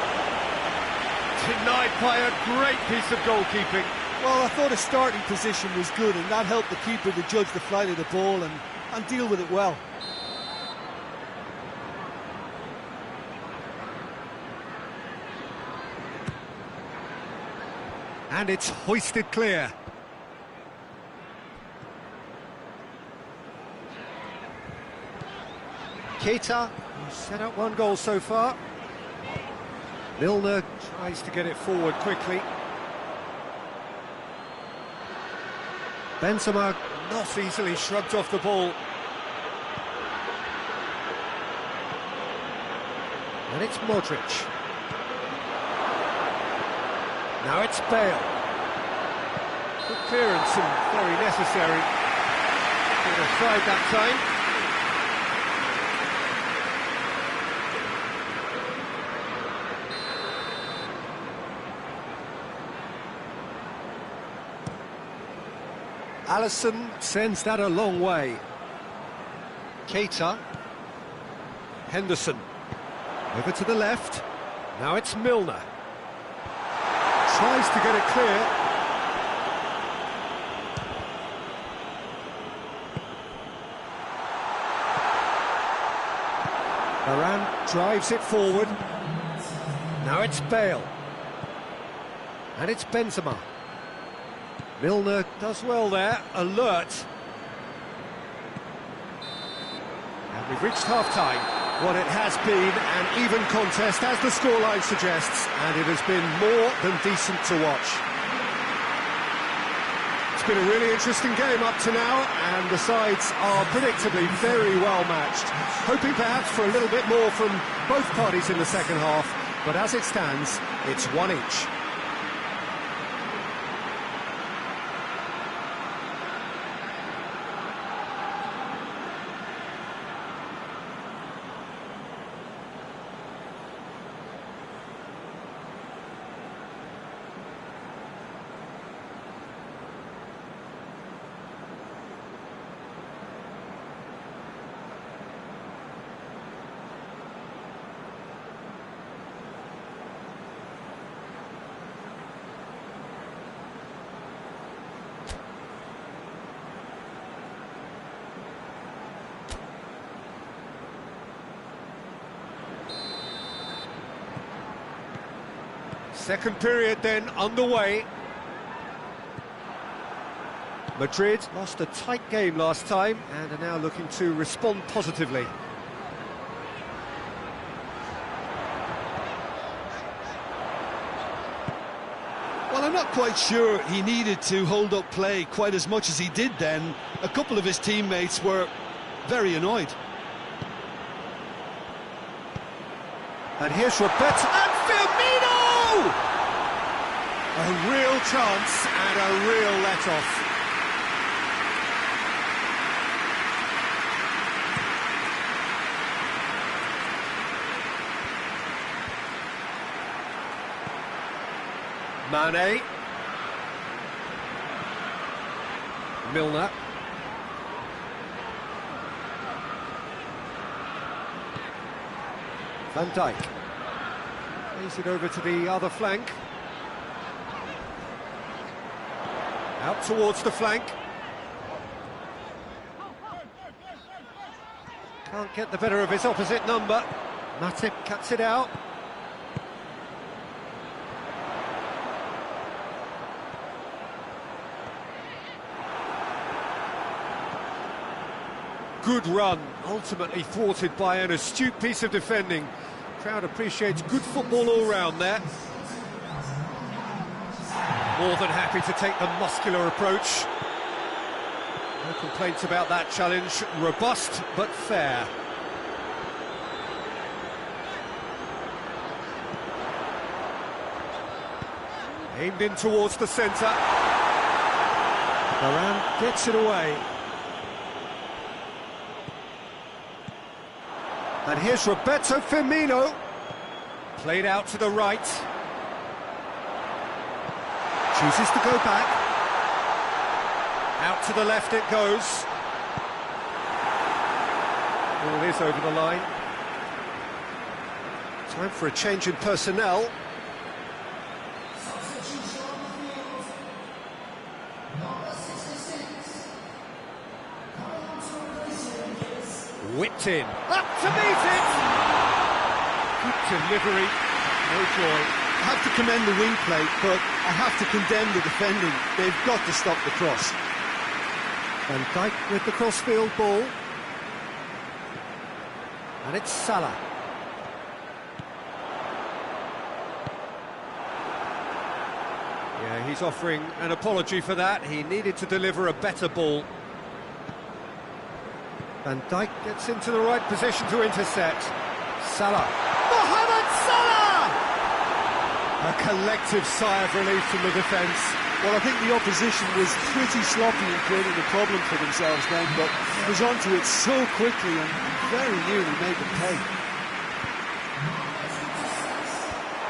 S1: Denied by a great piece of goalkeeping.
S3: Well, I thought his starting position was good, and that helped the keeper to judge the flight of the ball and deal with it well.
S1: And it's hoisted clear. Keita, who's set up one goal so far. Milner tries to get it forward quickly. Benzema not easily shrugged off the ball. And it's Modric. Now it's Bale. Good clearance and very necessary. Good offside that time. Alisson sends that a long way. Keita. Henderson. Over to the left. Now it's Milner. Tries to get it clear. Varane drives it forward. Now it's Bale. And it's Benzema. Milner does well there, alert. And we've reached half-time. What it has been an even contest, as the scoreline suggests, and it has been more than decent to watch. It's been a really interesting game up to now, and the sides are predictably very well matched. Hoping perhaps for a little bit more from both parties in the second half, but as it stands, it's one each. Second period then underway. Madrid lost a tight game last time and are now looking to respond positively.
S2: Well, I'm not quite sure he needed to hold up play quite as much as he did then. A couple of his teammates were very annoyed.
S1: And here's Roberto and Firmino! A real chance and a real let-off. Mane. Milner. Van Dijk. Plays it over to the other flank. Out towards the flank. Can't get the better of his opposite number. Matip cuts it out. Good run, ultimately thwarted by an astute piece of defending. Crowd appreciates good football all round there. More than happy to take the muscular approach. No complaints about that challenge. Robust but fair. Aimed in towards the centre. Varane gets it away. And here's Roberto Firmino. Played out to the right. Chooses to go back. Out to the left it goes. Ball is over the line. Time for a change in personnel. Whipped in. Up to meet it! Good delivery. No joy.
S2: I have to commend the wing play, but I have to condemn the defending. They've got to stop the cross.
S1: Van Dijk with the crossfield ball. And it's Salah. Yeah, he's offering an apology for that. He needed to deliver a better ball. Van Dijk gets into the right position to intercept. Salah. Mohamed Salah! A collective sigh of relief from the defence.
S3: Well, I think the opposition was pretty sloppy in creating a problem for themselves then, but he was onto it so quickly and very nearly made them pay.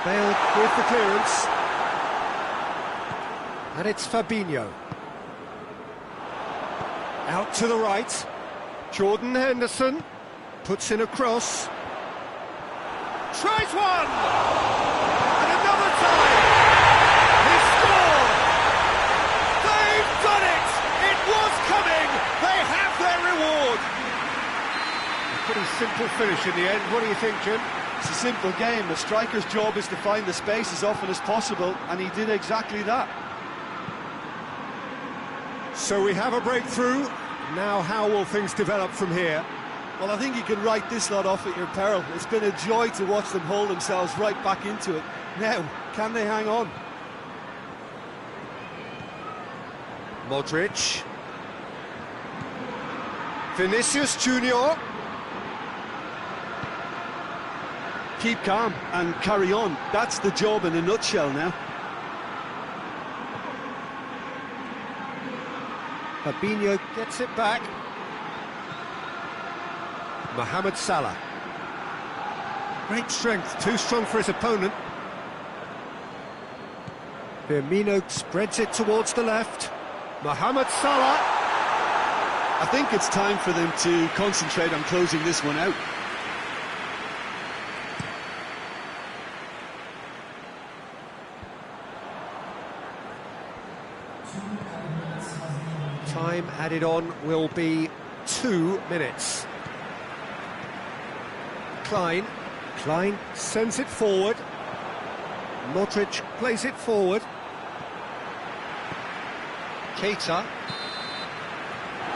S1: Bale with the clearance. And it's Fabinho. Out to the right. Jordan Henderson puts in a cross. Tries one! And another time! He scored! They've done it! It was coming! They have their reward! A pretty simple finish in the end. What do you think, Jim?
S3: It's a simple game. The striker's job is to find the space as often as possible, and he did exactly that.
S1: So we have a breakthrough. Now how will things develop from here?
S3: Well, I think you can write this lot off at your peril. It's been a joy to watch them hold themselves right back into it. Now, can they hang on?
S1: Modric. Vinicius Junior.
S2: Keep calm and carry on. That's the job in a nutshell now.
S1: Fabinho gets it back. Mohamed Salah. Great strength, too strong for his opponent. Firmino spreads it towards the left. Mohamed Salah.
S2: I think it's time for them to concentrate on closing this one out.
S1: Time added on will be 2 minutes. Klein sends it forward. Modric plays it forward. Keita.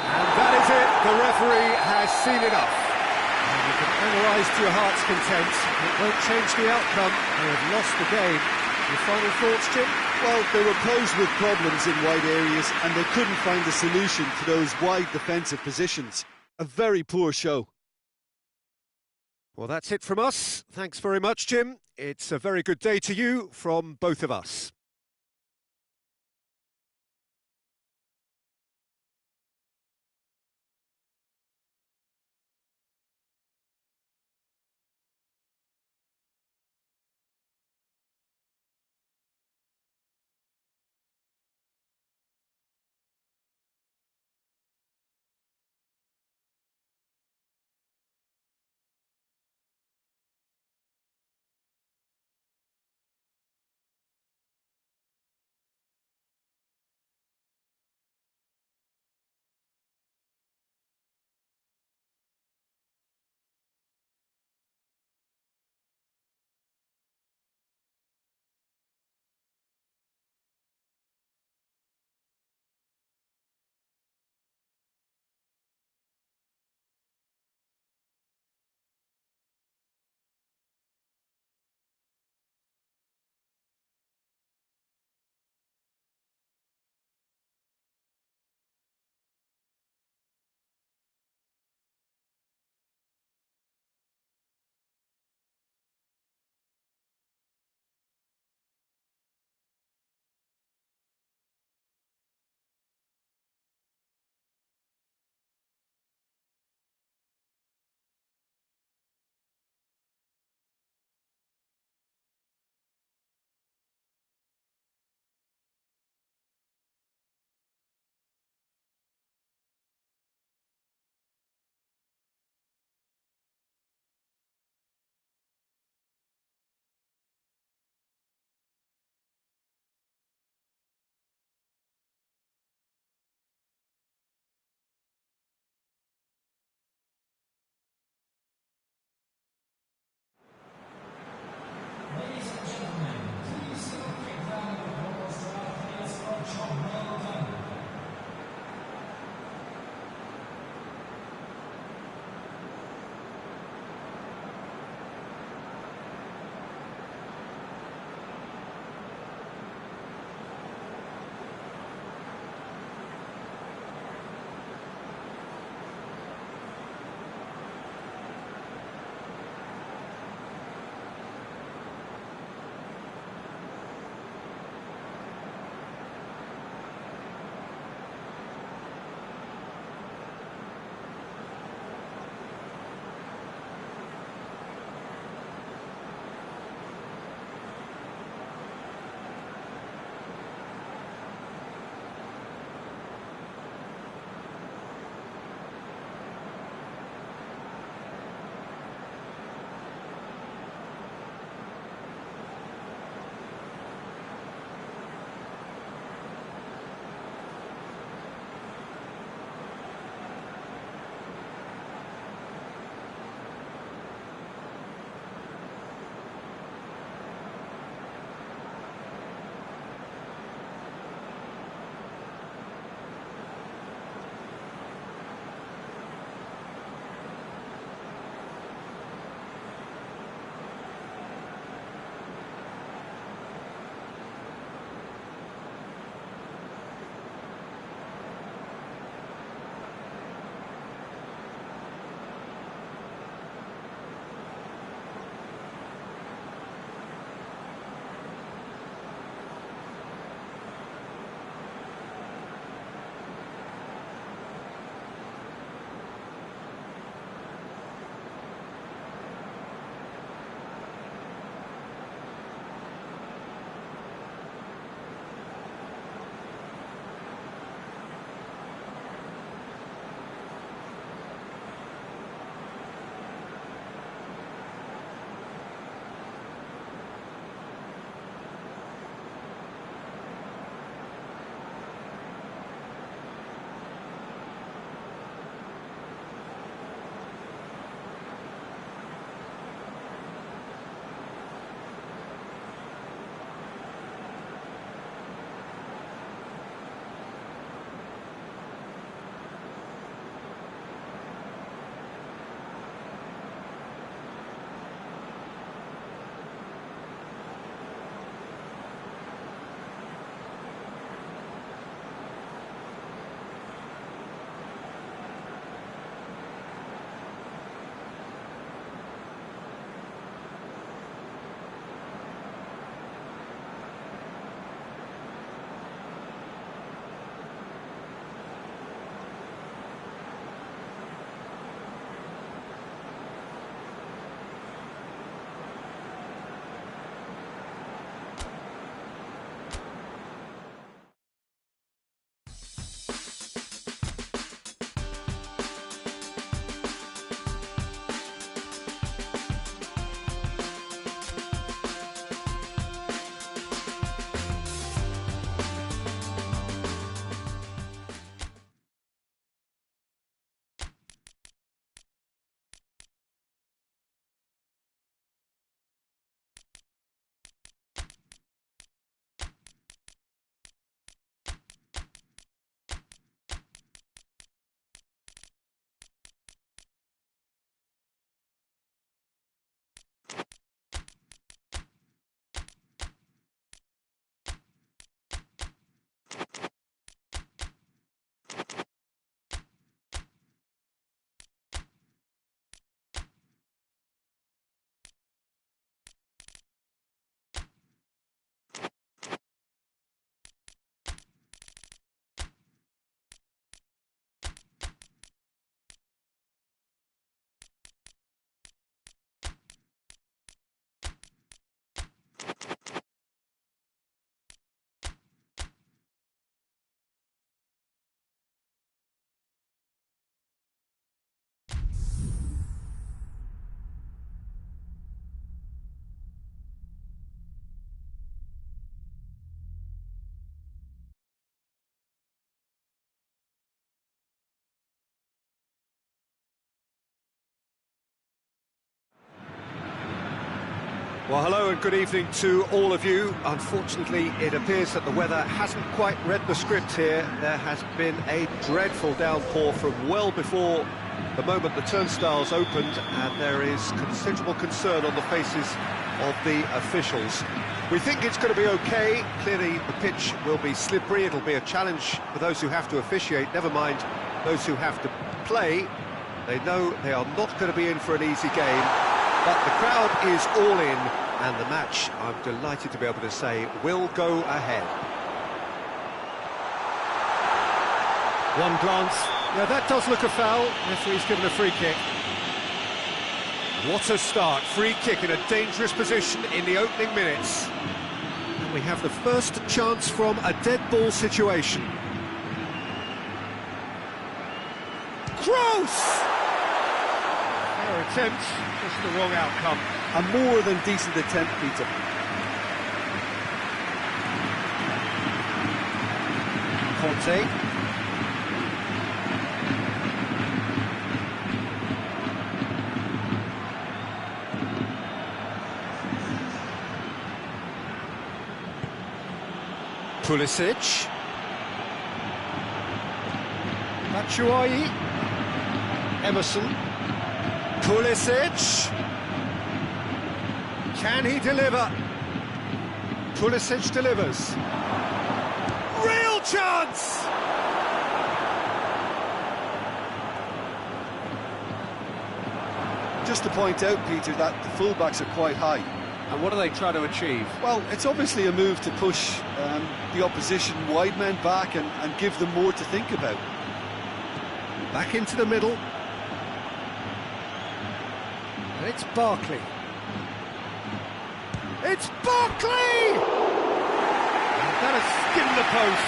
S1: And that is it. The referee has seen enough. And you can analyse to your heart's content. It won't change the outcome. They have lost the game. Your final thoughts, Jim?
S3: Well, they were posed with problems in wide areas and they couldn't find a solution to those wide defensive positions. A very poor show.
S1: Well, that's it from us. Thanks very much, Jim. It's a very good day to you from both of us. Well, hello and good evening to all of you. Unfortunately, it appears that the weather hasn't quite read the script here. There has been a dreadful downpour from well before the moment the turnstiles opened, and there is considerable concern on the faces of the officials. We think it's going to be okay. Clearly, the pitch will be slippery. It'll be a challenge for those who have to officiate, never mind those who have to play. They know they are not going to be in for an easy game, but the crowd is all in, and the match, I'm delighted to be able to say, will go ahead. One glance. Yeah, that does look a foul. Referee's given a free kick. What a start. Free kick in a dangerous position in the opening minutes. And we have the first chance from a dead ball situation. Gross! Fair attempt, just the wrong outcome.
S3: A more than decent attempt, Peter.
S1: Conte. Pulisic. Batshuayi. Emerson. Pulisic. Can he deliver? Pulisic delivers. Real chance!
S3: Just to point out, Peter, that the fullbacks are quite high.
S1: And what do they try to achieve?
S3: Well, it's obviously a move to push the opposition wide men back and give them more to think about.
S1: Back into the middle. And it's Barkley. It's Barkley! And that has skimmed the post.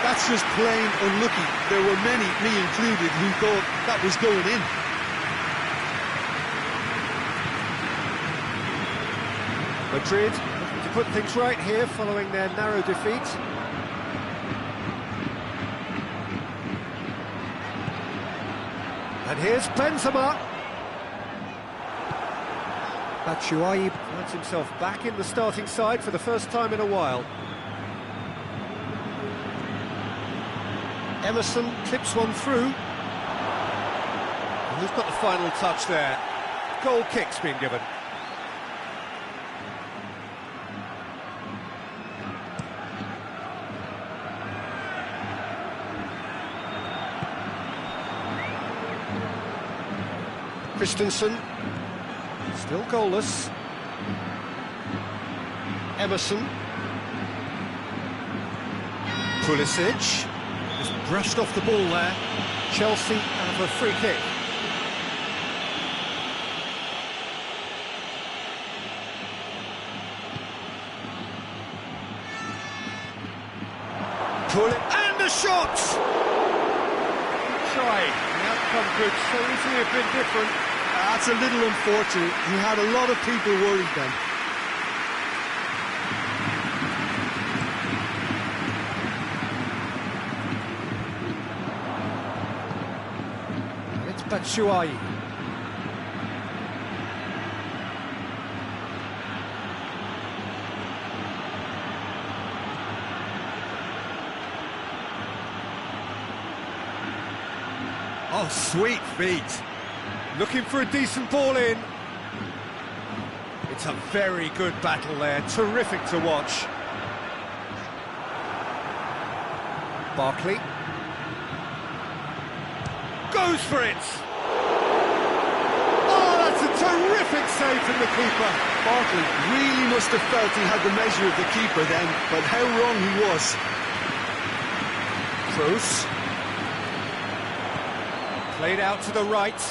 S3: That's just plain unlucky. There were many, me included, who thought that was going in.
S1: Madrid looking to put things right here following their narrow defeat. And here's Benzema. Batshuayi finds himself back in the starting side for the first time in a while. Emerson clips one through. And who's got the final touch there? Goal kick's been given. Christensen, still goalless. Emerson. Pulisic, just brushed off the ball there. Chelsea have a free kick. And the shot! Try. The outcome could so easily have been different.
S3: That's a little unfortunate. He had a lot of people worried then.
S1: It's Batshuayi. Oh, sweet feet. Looking for a decent ball in. It's a very good battle there. Terrific to watch. Barkley. Goes for it. Oh, that's a terrific save from the keeper.
S3: Barkley really must have felt he had the measure of the keeper then, but how wrong he was.
S1: Kroos. Played out to the right.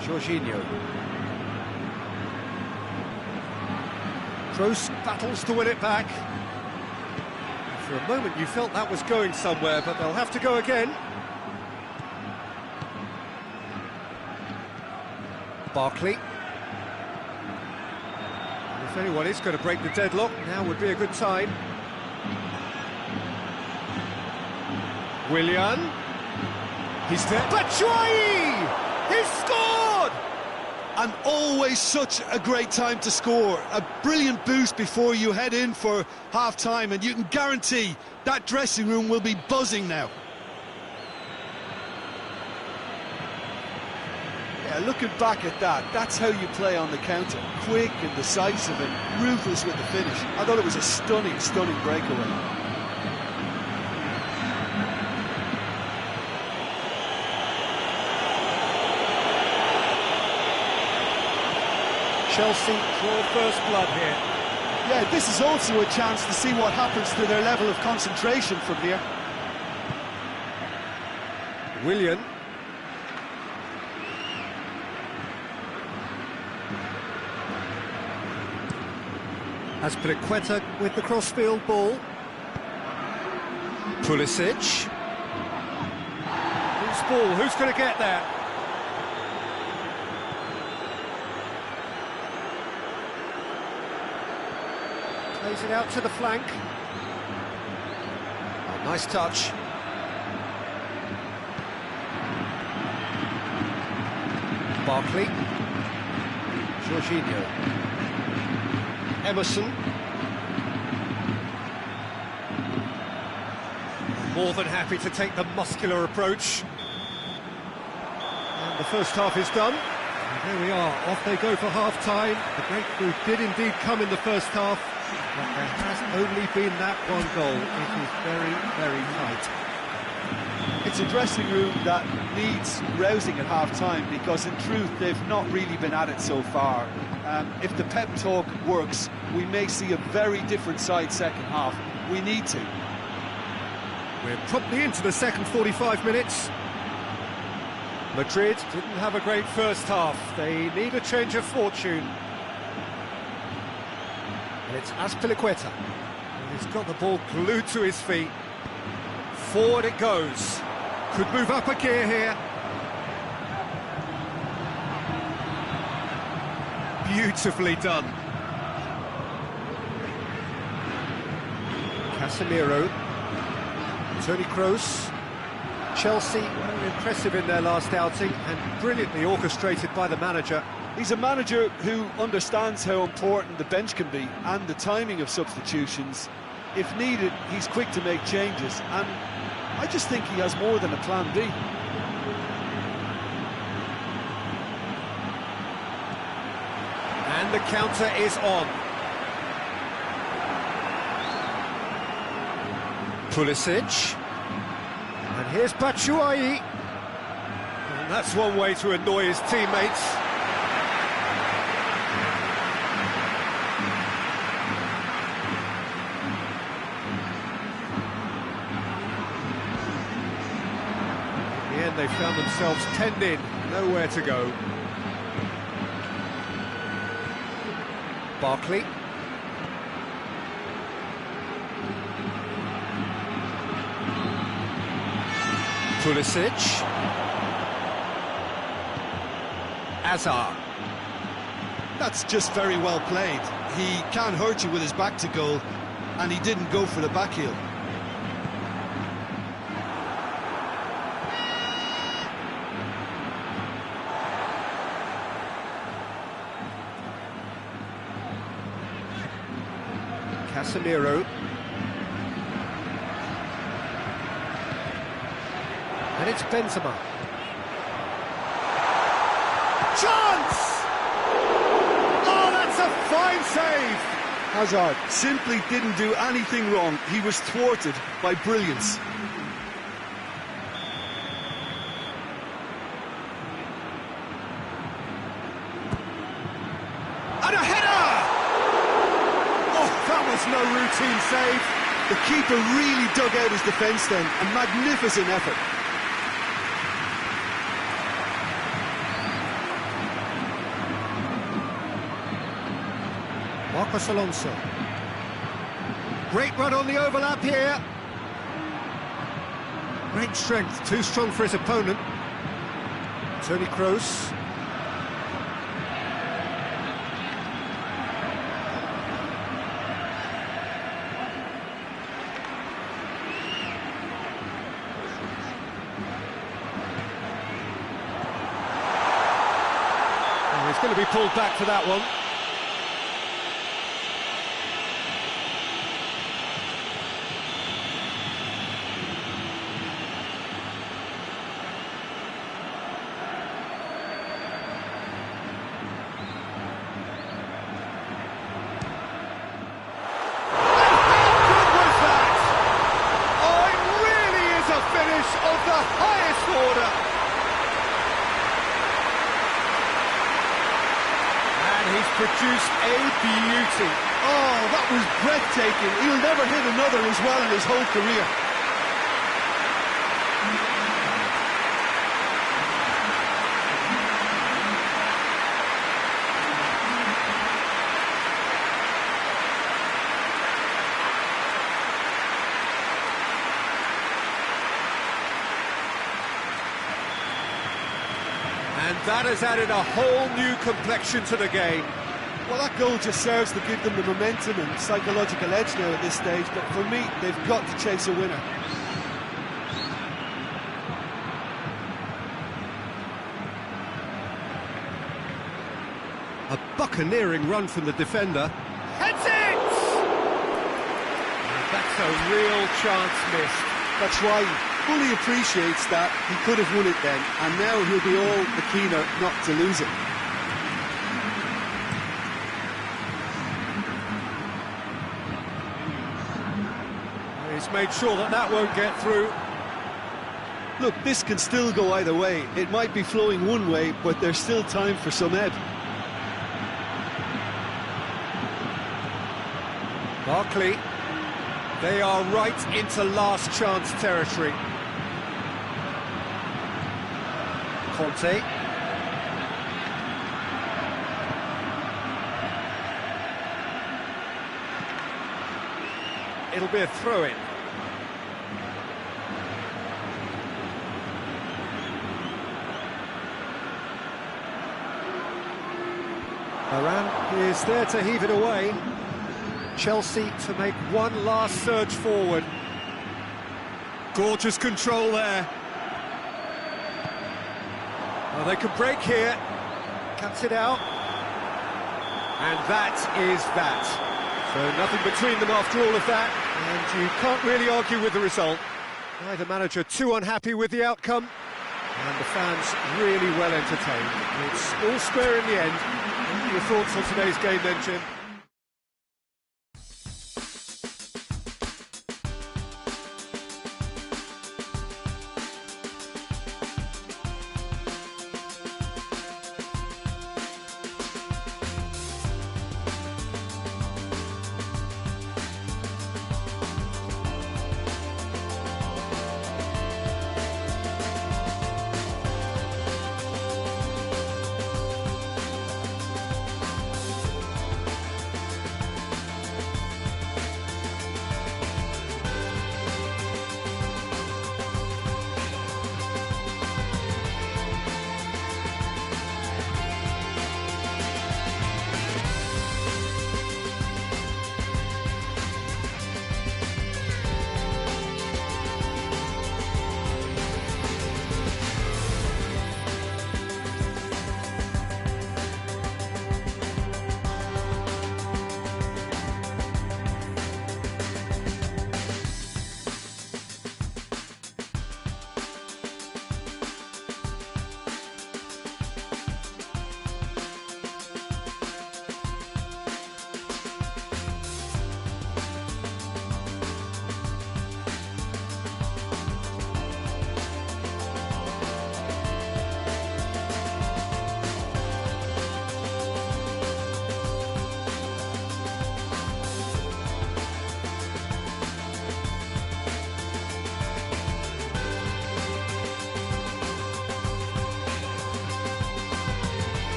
S1: Jorginho. Kroos battles to win it back. For a moment you felt that was going somewhere, but they'll have to go again. Barkley. And if anyone is going to break the deadlock, now would be a good time. Willian. He's there. Batshuayi! He's scored!
S2: And always such a great time to score. A brilliant boost before you head in for half-time, and you can guarantee that dressing room will be buzzing now.
S3: Yeah, looking back at that, that's how you play on the counter. Quick and decisive and ruthless with the finish. I thought it was a stunning, stunning breakaway.
S1: Chelsea draw first blood here.
S3: Yeah, this is also a chance to see what happens to their level of concentration from here.
S1: Willian. Azpilicueta with the crossfield ball. Pulisic. Loose ball, who's going to get there? Plays it out to the flank. Oh, nice touch. Barkley. Jorginho. Emerson. More than happy to take the muscular approach. And the first half is done. And there we are, off they go for half-time. The breakthrough did indeed come in the first half, but there has only been that one goal. It is very, very tight.
S3: It's a dressing room that needs rousing at half-time, because in truth they've not really been at it so far. If the pep talk works, we may see a very different side second half. We need to.
S1: We're promptly into the second 45 minutes. Madrid didn't have a great first half. They need a change of fortune. And it's Azpilicueta. And he's got the ball glued to his feet. Forward it goes. Could move up a gear here. Beautifully done. Casemiro. Toni Kroos. Chelsea, very impressive in their last outing and brilliantly orchestrated by the manager.
S3: He's a manager who understands how important the bench can be and the timing of substitutions. If needed, he's quick to make changes, and I just think he has more than a plan B.
S1: And the counter is on. Pulisic. And here's Batshuayi. And that's one way to annoy his teammates. In the end, they found themselves penned in, nowhere to go. Barkley. Pulisic. Azar.
S2: That's just very well played. He can't hurt you with his back to goal, and he didn't go for the back heel.
S1: Casemiro. And it's Benzema. Chance! Oh, that's a fine save!
S3: Hazard simply didn't do anything wrong. He was thwarted by brilliance.
S1: And a header! Oh, that was no routine save.
S3: The keeper really dug out his defence then. A magnificent effort.
S1: Marcos Alonso. Great run on the overlap here. Great strength, too strong for his opponent. Toni Kroos. be pulled back for that one. Of the highest order. And he's produced a beauty.
S3: Oh, that was breathtaking. He'll never hit another as well in his whole career.
S1: And that has added a whole new complexion to the game.
S3: Well, that goal just serves to give them the momentum and psychological edge now at this stage, but for me, they've got to chase a winner.
S1: A buccaneering run from the defender. Heads it! And that's a real chance missed.
S3: That's why he fully appreciates that he could have won it then, and now he'll be all the keener not to lose it.
S1: He's made sure that that won't get through.
S3: Look, this can still go either way. It might be flowing one way, but there's still time for some ebb.
S1: Barkley. They are right into last chance territory. Conte. It'll be a throw-in. Varane is there to heave it away. Chelsea to make one last surge forward. Gorgeous control there. Oh, they can break here. Cuts it out. And that is that. So nothing between them after all of that. And you can't really argue with the result. Neither manager too unhappy with the outcome. And the fans really well entertained. It's all square in the end. What are your thoughts on today's game then, Jim?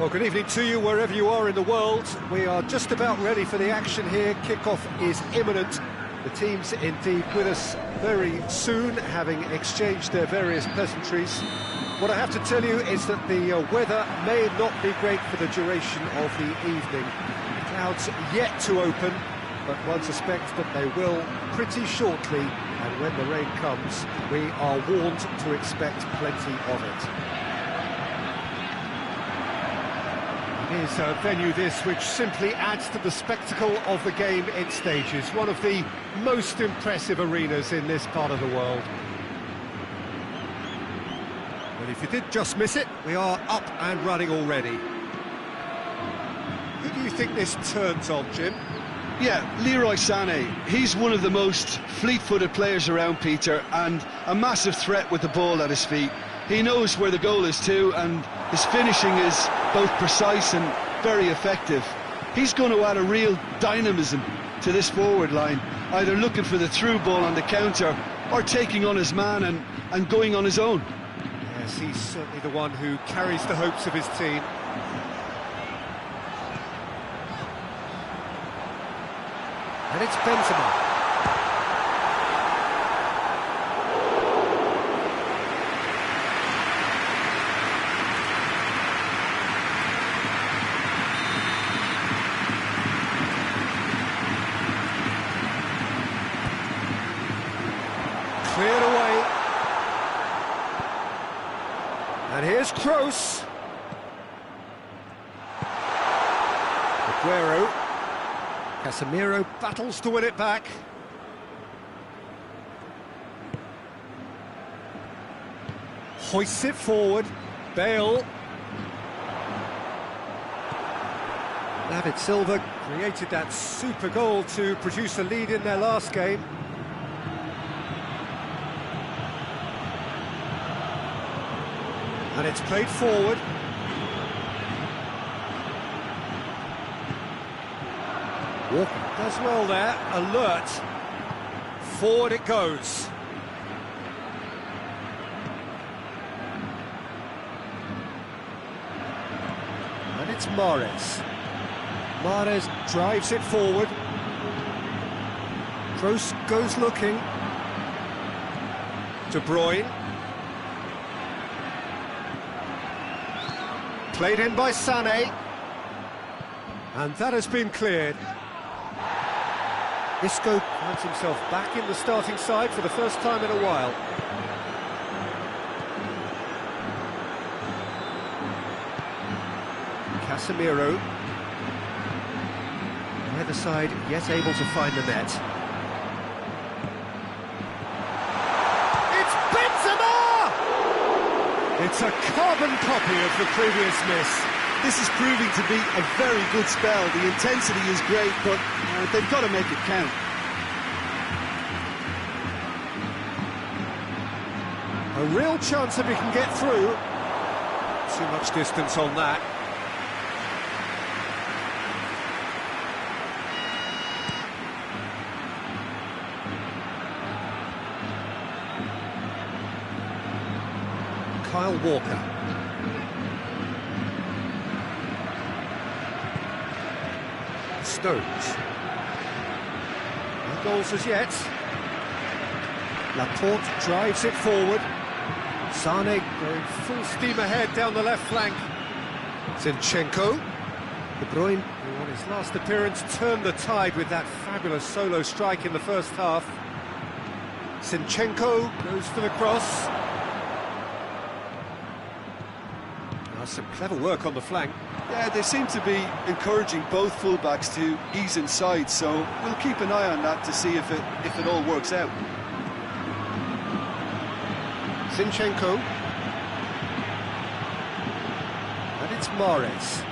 S1: Well, good evening to you wherever you are in the world. We are just about ready for the action here. Kickoff is imminent. The team's indeed with us very soon, having exchanged their various pleasantries. What I have to tell you is that the weather may not be great for the duration of the evening. Clouds yet to open, but one suspects that they will pretty shortly, and when the rain comes, we are warned to expect plenty of it. It is a venue this which simply adds to the spectacle of the game it stages, one of the most impressive arenas in this part of the world. Well, if you did just miss it, we are up and running already. Who do you think this turns on, Jim?
S2: Yeah, Leroy Sané. He's one of the most fleet-footed players around, Peter, and a massive threat with the ball at his feet. He knows where the goal is too, and his finishing is both precise and very effective. He's going to add a real dynamism to this forward line, either looking for the through ball on the counter or taking on his man and going on his own.
S1: Yes, he's certainly the one who carries the hopes of his team. And it's Benzema. Cleared away. And here's Kroos. Aguero. Casemiro battles to win it back. Hoists it forward. Bale. David Silva created that super goal to produce a lead in their last game. And it's played forward. Walker does well there, alert. Forward it goes. And it's Mahrez. Mahrez drives it forward. Kroos goes looking. De Bruyne. Played in by Sané. And that has been cleared. Isco finds himself back in the starting side for the first time in a while. Casemiro. Neither side yet able to find the net. It's Benzema! It's a carbon copy of the previous miss.
S3: This is proving to be a very good spell. The intensity is great, but they've got to make it count.
S1: A real chance if he can get through. Too much distance on that. Kyle Walker. Stones. No goals as yet. Laporte drives it forward. Sané going full steam ahead down the left flank. Zinchenko. De Bruyne, who on his last appearance turned the tide with that fabulous solo strike in the first half. Zinchenko goes for the cross. Now some clever work on the flank.
S3: Yeah, they seem to be encouraging both fullbacks to ease inside, so we'll keep an eye on that to see if it all works out.
S1: Zinchenko. And it's Mahrez.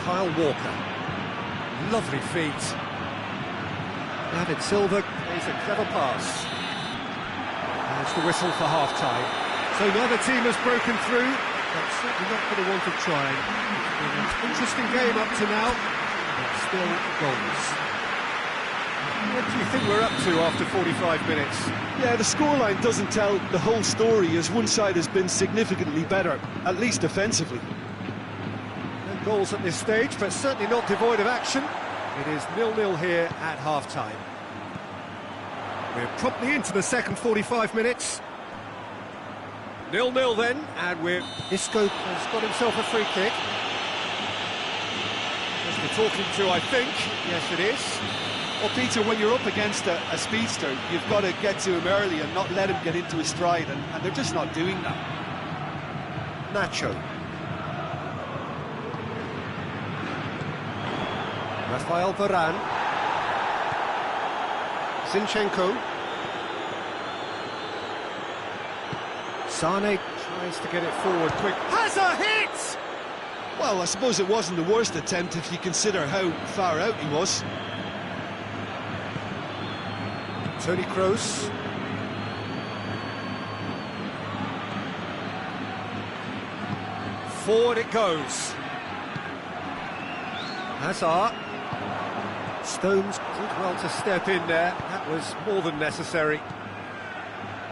S1: Kyle Walker. Lovely feet. David Silva plays a clever pass. There's the whistle for half-time. So neither team has broken through, but certainly not for the want of trying. It's been an interesting game up to now, but still goals. What do you think we're up to after 45 minutes?
S3: Yeah, the scoreline doesn't tell the whole story, as one side has been significantly better, at least defensively.
S1: No goals at this stage, but certainly not devoid of action. It is 0-0 here at half-time. We're promptly into the second 45 minutes. 0-0 then, and Isco has got himself a free kick. Just the talking to, I think. Yes, it is.
S3: Well, Peter, when you're up against a speedster, you've got to get to him early and not let him get into his stride, and they're just not doing that.
S1: Nacho. Rafael Varane. Zinchenko. Sane tries to get it forward quick. Has a hit!
S3: Well, I suppose it wasn't the worst attempt if you consider how far out he was.
S1: Toni Kroos. Forward it goes. Hazard. Stones did well to step in there. That was more than necessary.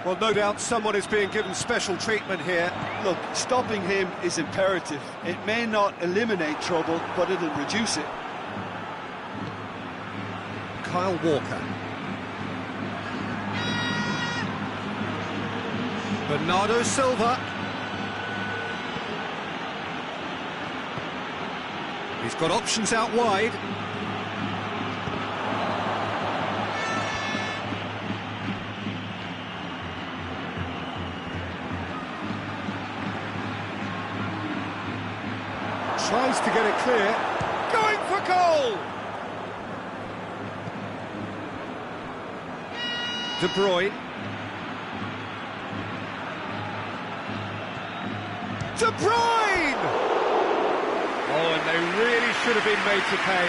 S1: Well, no doubt someone is being given special treatment here.
S3: Look, stopping him is imperative. It may not eliminate trouble, but it'll reduce it.
S1: Kyle Walker. Bernardo Silva. He's got options out wide. Tries to get it clear. Going for goal! De Bruyne. De Bruyne! Oh, and they really should have been made to pay.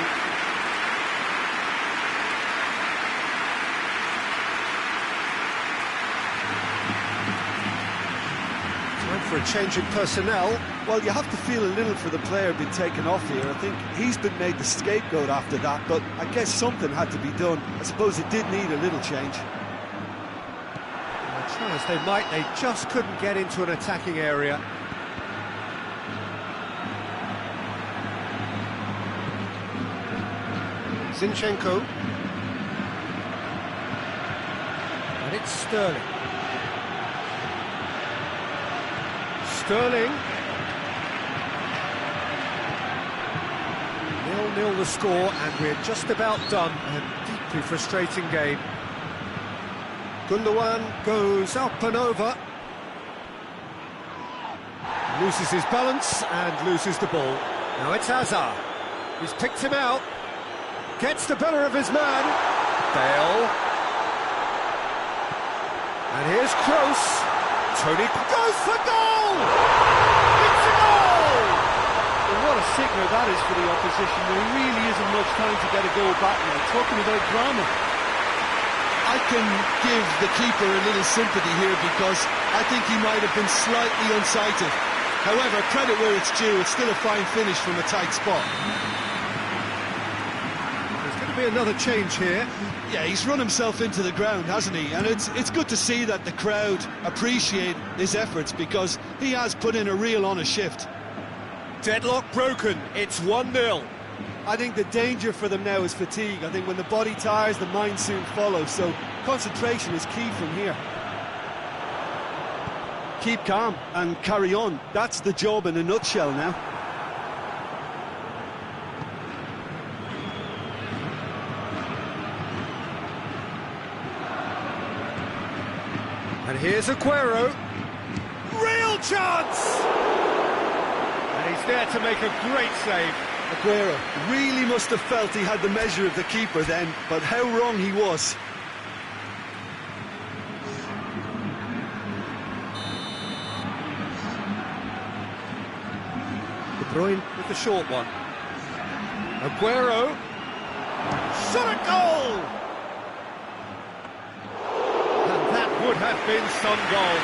S1: Time for a change in personnel.
S3: Well, you have to feel a little for the player being taken off here. I think he's been made the scapegoat after that, but I guess something had to be done. I suppose it did need a little change.
S1: Try as they might, they just couldn't get into an attacking area. Zinchenko. And it's Sterling. Sterling. 0-0 the score, and we're just about done. A deeply frustrating game. Gundogan goes up and over. Loses his balance and loses the ball. Now it's Hazard. He's picked him out. Gets the better of his man. Bale. And here's Kroos. Toni goes for goal! It's a goal!
S3: Well, what a signal that is for the opposition. There really isn't much time to get a goal back now. Talking about drama. I can give the keeper a little sympathy here because I think he might have been slightly unsighted. However, credit where it's due, it's still a fine finish from a tight spot.
S1: There's going to be another change here.
S3: Yeah, he's run himself into the ground, hasn't he? And it's good to see that the crowd appreciate his efforts because he has put in a real honest shift.
S1: Deadlock broken, it's 1-0.
S3: I think the danger for them now is fatigue. I think when the body tires, the mind soon follows. So concentration is key from here. Keep calm and carry on. That's the job in a nutshell now.
S1: And here's Aguero. Real chance! And he's there to make a great save.
S3: Aguero really must have felt he had the measure of the keeper then, but how wrong he was.
S1: De Bruyne with the short one. Aguero. Shot a goal! And that would have been some goal.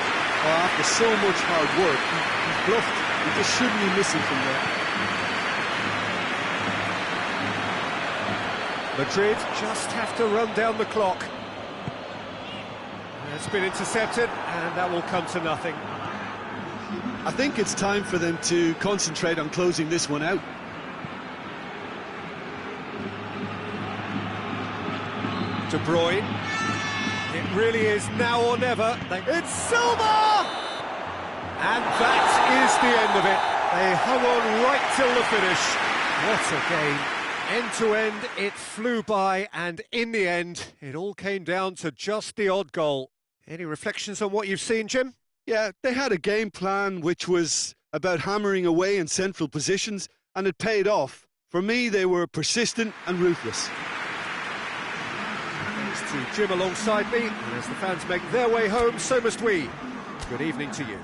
S3: Oh, after so much hard work, he bluffed. He just shouldn't be missing from there.
S1: Madrid just have to run down the clock. It's been intercepted, and that will come to nothing.
S3: I think it's time for them to concentrate on closing this one out.
S1: De Bruyne. It really is now or never. It's Silva! And that is the end of it. They hung on right till the finish. What a game. End to end, it flew by, and in the end, it all came down to just the odd goal. Any reflections on what you've seen, Jim?
S3: Yeah, they had a game plan which was about hammering away in central positions, and it paid off. For me, they were persistent and ruthless.
S1: Thanks to Jim alongside me, and as the fans make their way home, so must we. Good evening to you.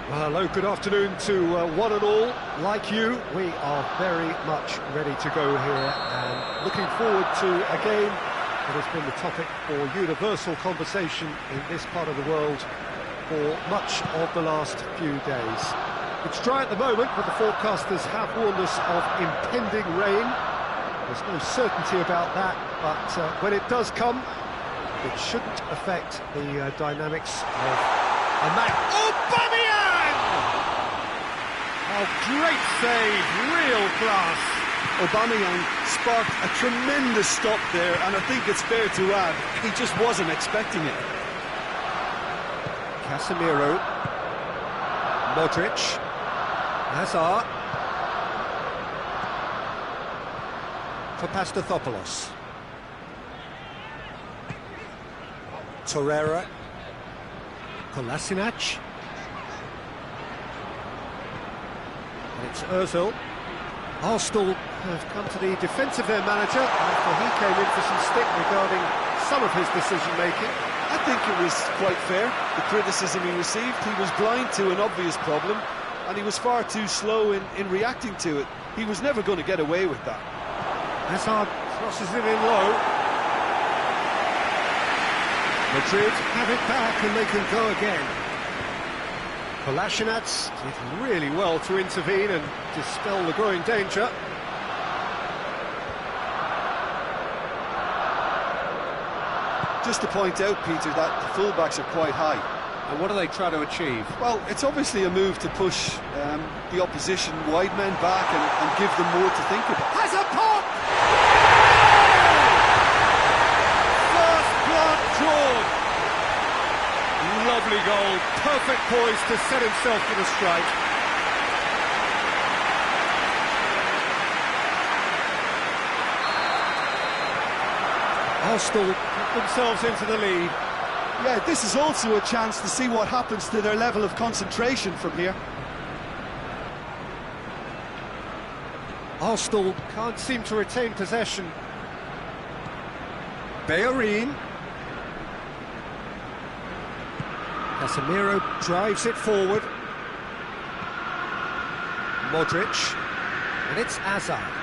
S1: Well, hello, good afternoon to one and all. Like you, we are very much ready to go here and looking forward to a game that has been the topic for universal conversation in this part of the world for much of the last few days. It's dry at the moment, but the forecasters have warned us of impending rain. There's no certainty about that, but when it does come, it shouldn't affect the dynamics of a match. Aubameyang! Oh, great save, real class.
S3: Aubameyang sparked a tremendous stop there, and I think it's fair to add, he just wasn't expecting it.
S1: Casemiro, Modric, Hazard, for Pastathopoulos. Torreira, Kolasinac. And it's Ozil. Arsenal have come to the defence of their manager after he came in for some stick regarding some of his decision-making.
S3: I think it was quite fair, the criticism he received. He was blind to an obvious problem, and he was far too slow in reacting to it. He was never going to get away with that.
S1: Hazard crosses it in low. Madrid have it back and they can go again. Kolasinac did really well to intervene and dispel the growing danger.
S3: Just to point out, Peter, that the fullbacks are quite high.
S1: And what are they trying to achieve?
S3: Well, it's obviously a move to push the opposition wide men back and give them more to think about.
S1: Has a pop! goal, perfect poise to set himself for the strike. Arsenal put themselves into the lead.
S3: Yeah, this is also a chance to see what happens to their level of concentration from here.
S1: Arsenal can't seem to retain possession. Bellerin. Casemiro drives it forward. Modric. And it's Hazard.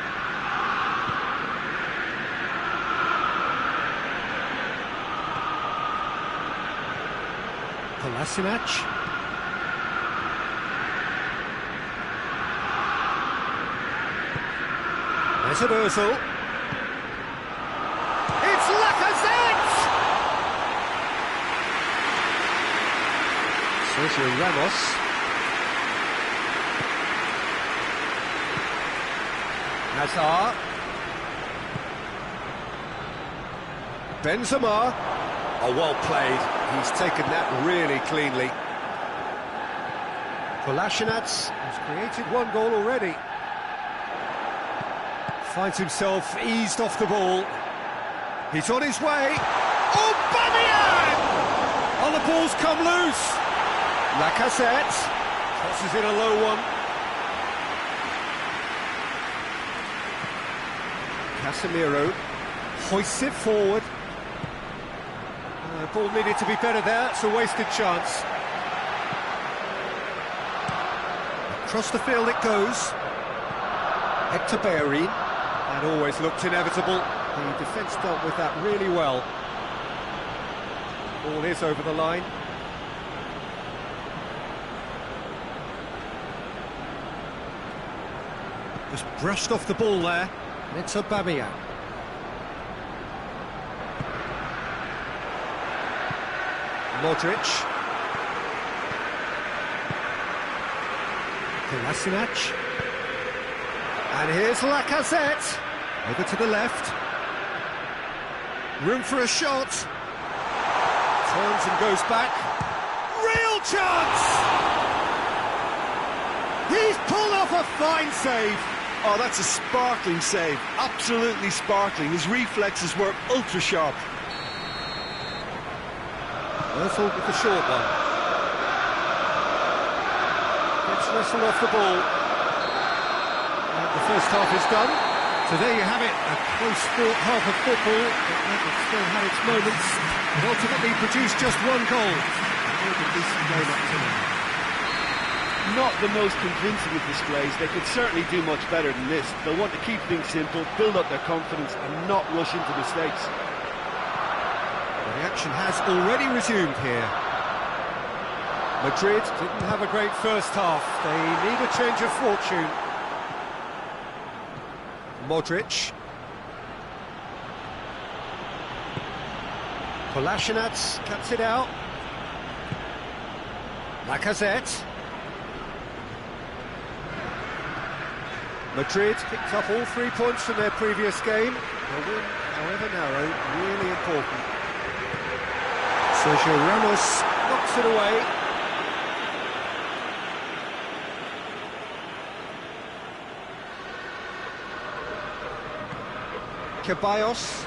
S1: Kolasinac. Mesut Ozil. It's Lacazette! Sergio Ramos. Hazard. Benzema. Oh, well played. He's taken that really cleanly. Kolasinac has created one goal already. Finds himself eased off the ball. He's on his way. Oh, Aubameyang! Oh, the ball's come loose. Lacazette tosses in a low one. Casemiro hoists it forward. The ball needed to be better there. It's a wasted chance. Across the field it goes. Hector Bellerin. That always looked inevitable. The defence dealt with that really well. Ball is over the line. Just brushed off the ball there. And it's Aubameyang. Modric. Kolasinac. And here's Lacazette. Over to the left. Room for a shot. Turns and goes back. Real chance! He's pulled off a fine save.
S3: Oh, that's a sparkling save. Absolutely sparkling. His reflexes were ultra sharp.
S1: Ozil with the short one. Gets wrestled off the ball. And the first half is done. So there you have it, a close-fought half of football, but it still had its moments. It ultimately produced just one goal. A decent game up to now.
S3: Not the most convincing of displays. They could certainly do much better than this. They'll want to keep things simple, build up their confidence and not rush into mistakes.
S1: The action has already resumed here. Madrid didn't have a great first half. They need a change of fortune. Modric. Kolasinac cuts it out. Lacazette. Madrid picked up all 3 points from their previous game. A win, however narrow, really important. Sergio Ramos knocks it away. Ceballos.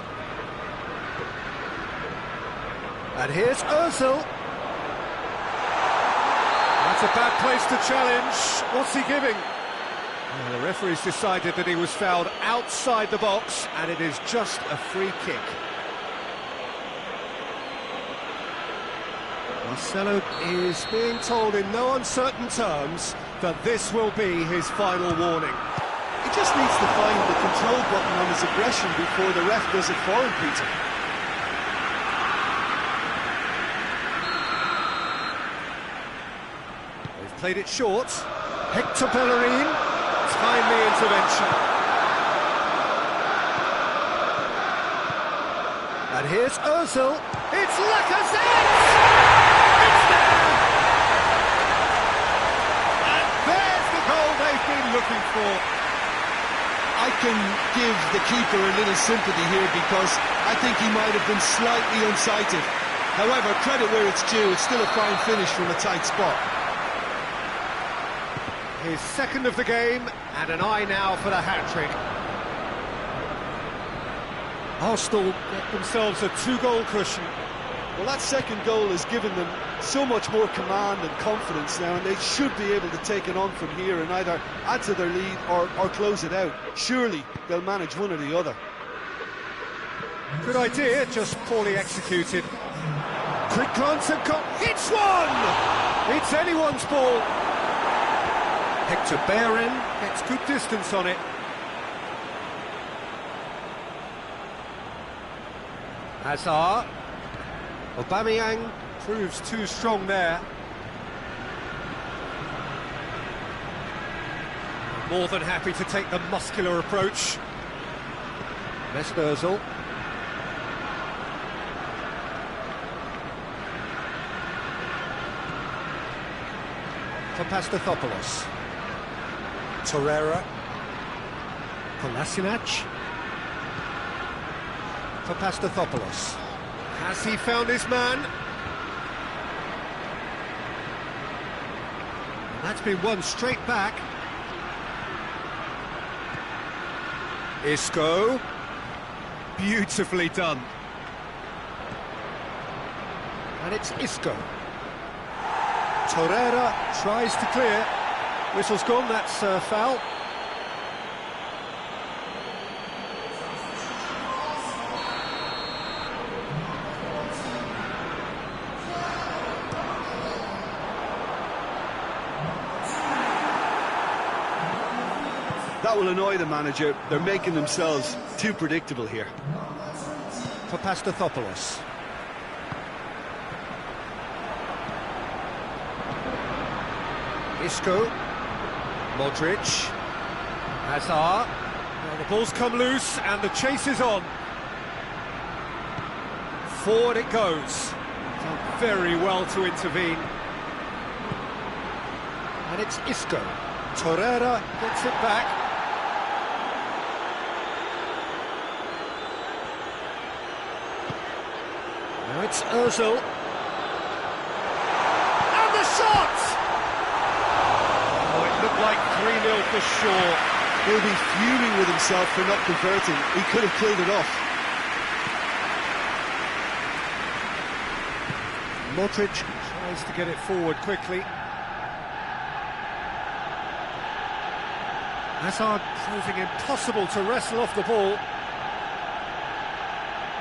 S1: And here's Ozil. That's a bad place to challenge. What's he giving? Well, the referee's decided that he was fouled outside the box, and it is just a free kick. Marcelo is being told in no uncertain terms that this will be his final warning.
S3: He just needs to find the control button on his aggression before the ref does it for him, Peter.
S1: They've played it short. Hector Bellerin, timely intervention. And here's Ozil. It's Lacazette! It's there! And there's the goal they've been looking for.
S2: I can give the keeper a little sympathy here because I think he might have been slightly unsighted. However, credit where it's due, it's still a fine finish from a tight spot.
S1: His second of the game, and an eye now for the hat-trick. Arsenal get themselves a 2-goal cushion.
S3: Well, that second goal has given them so much more command and confidence now, and they should be able to take it on from here and either add to their lead or close it out. Surely they'll manage one or the other.
S1: Good idea, just poorly executed. Quick glance and hits one! It's anyone's ball. Hector Bellerin gets good distance on it. Hazard. Aubameyang proves too strong there. More than happy to take the muscular approach. Mesut Ozil. Papastathopoulos. Torreira. Kolasinac. Papastathopoulos. Has he found his man? And that's been won straight back. Isco. Beautifully done. And it's Isco. Torreira tries to clear. Whistle's gone, that's foul.
S3: That will annoy the manager. They're making themselves too predictable here.
S1: Papastathopoulos. Isco. Modric. Hazard. Well, the ball's come loose and the chase is on. Forward it goes. Done very well to intervene. And it's Isco. Torreira gets it back. Now it's Ozil. And the shot! Oh, it looked like 3-0 for sure.
S3: He'll be fuming with himself for not converting. He could have killed it off.
S1: Modric tries to get it forward quickly. Hazard proving impossible to wrestle off the ball.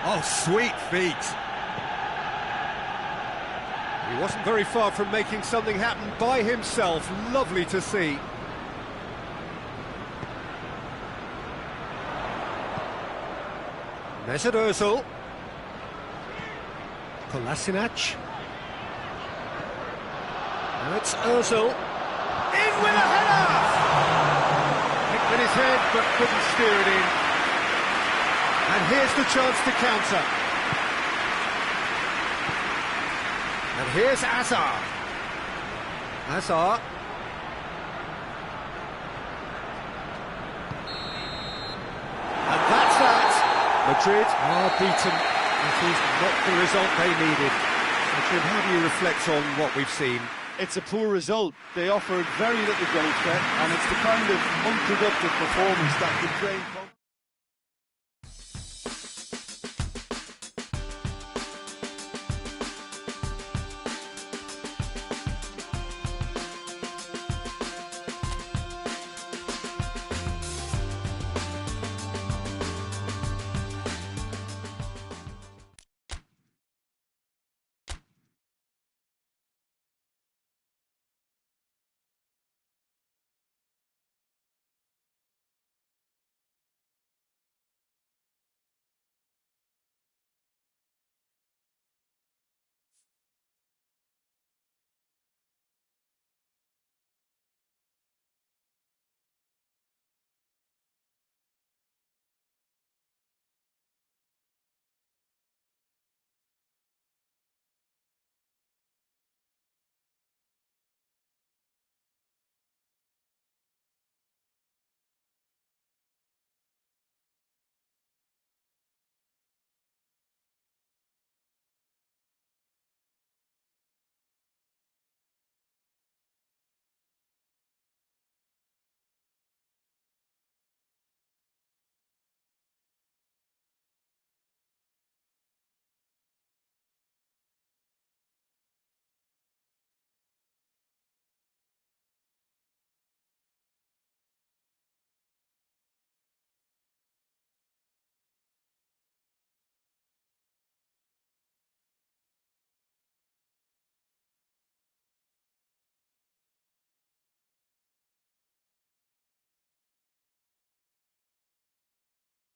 S1: Oh, sweet feet. He wasn't very far from making something happen by himself. Lovely to see. Mesut Ozil. Kolasinac. Now it's Ozil. In with a header! Hit with his head, but couldn't steer it in. And here's the chance to counter. And here's Hazard. Hazard. And that's that. Madrid are beaten. It is not the result they needed. So, Jim, how do you reflect on what we've seen?
S3: It's a poor result. They offered very little goal threat, and it's the kind of unproductive performance that can drain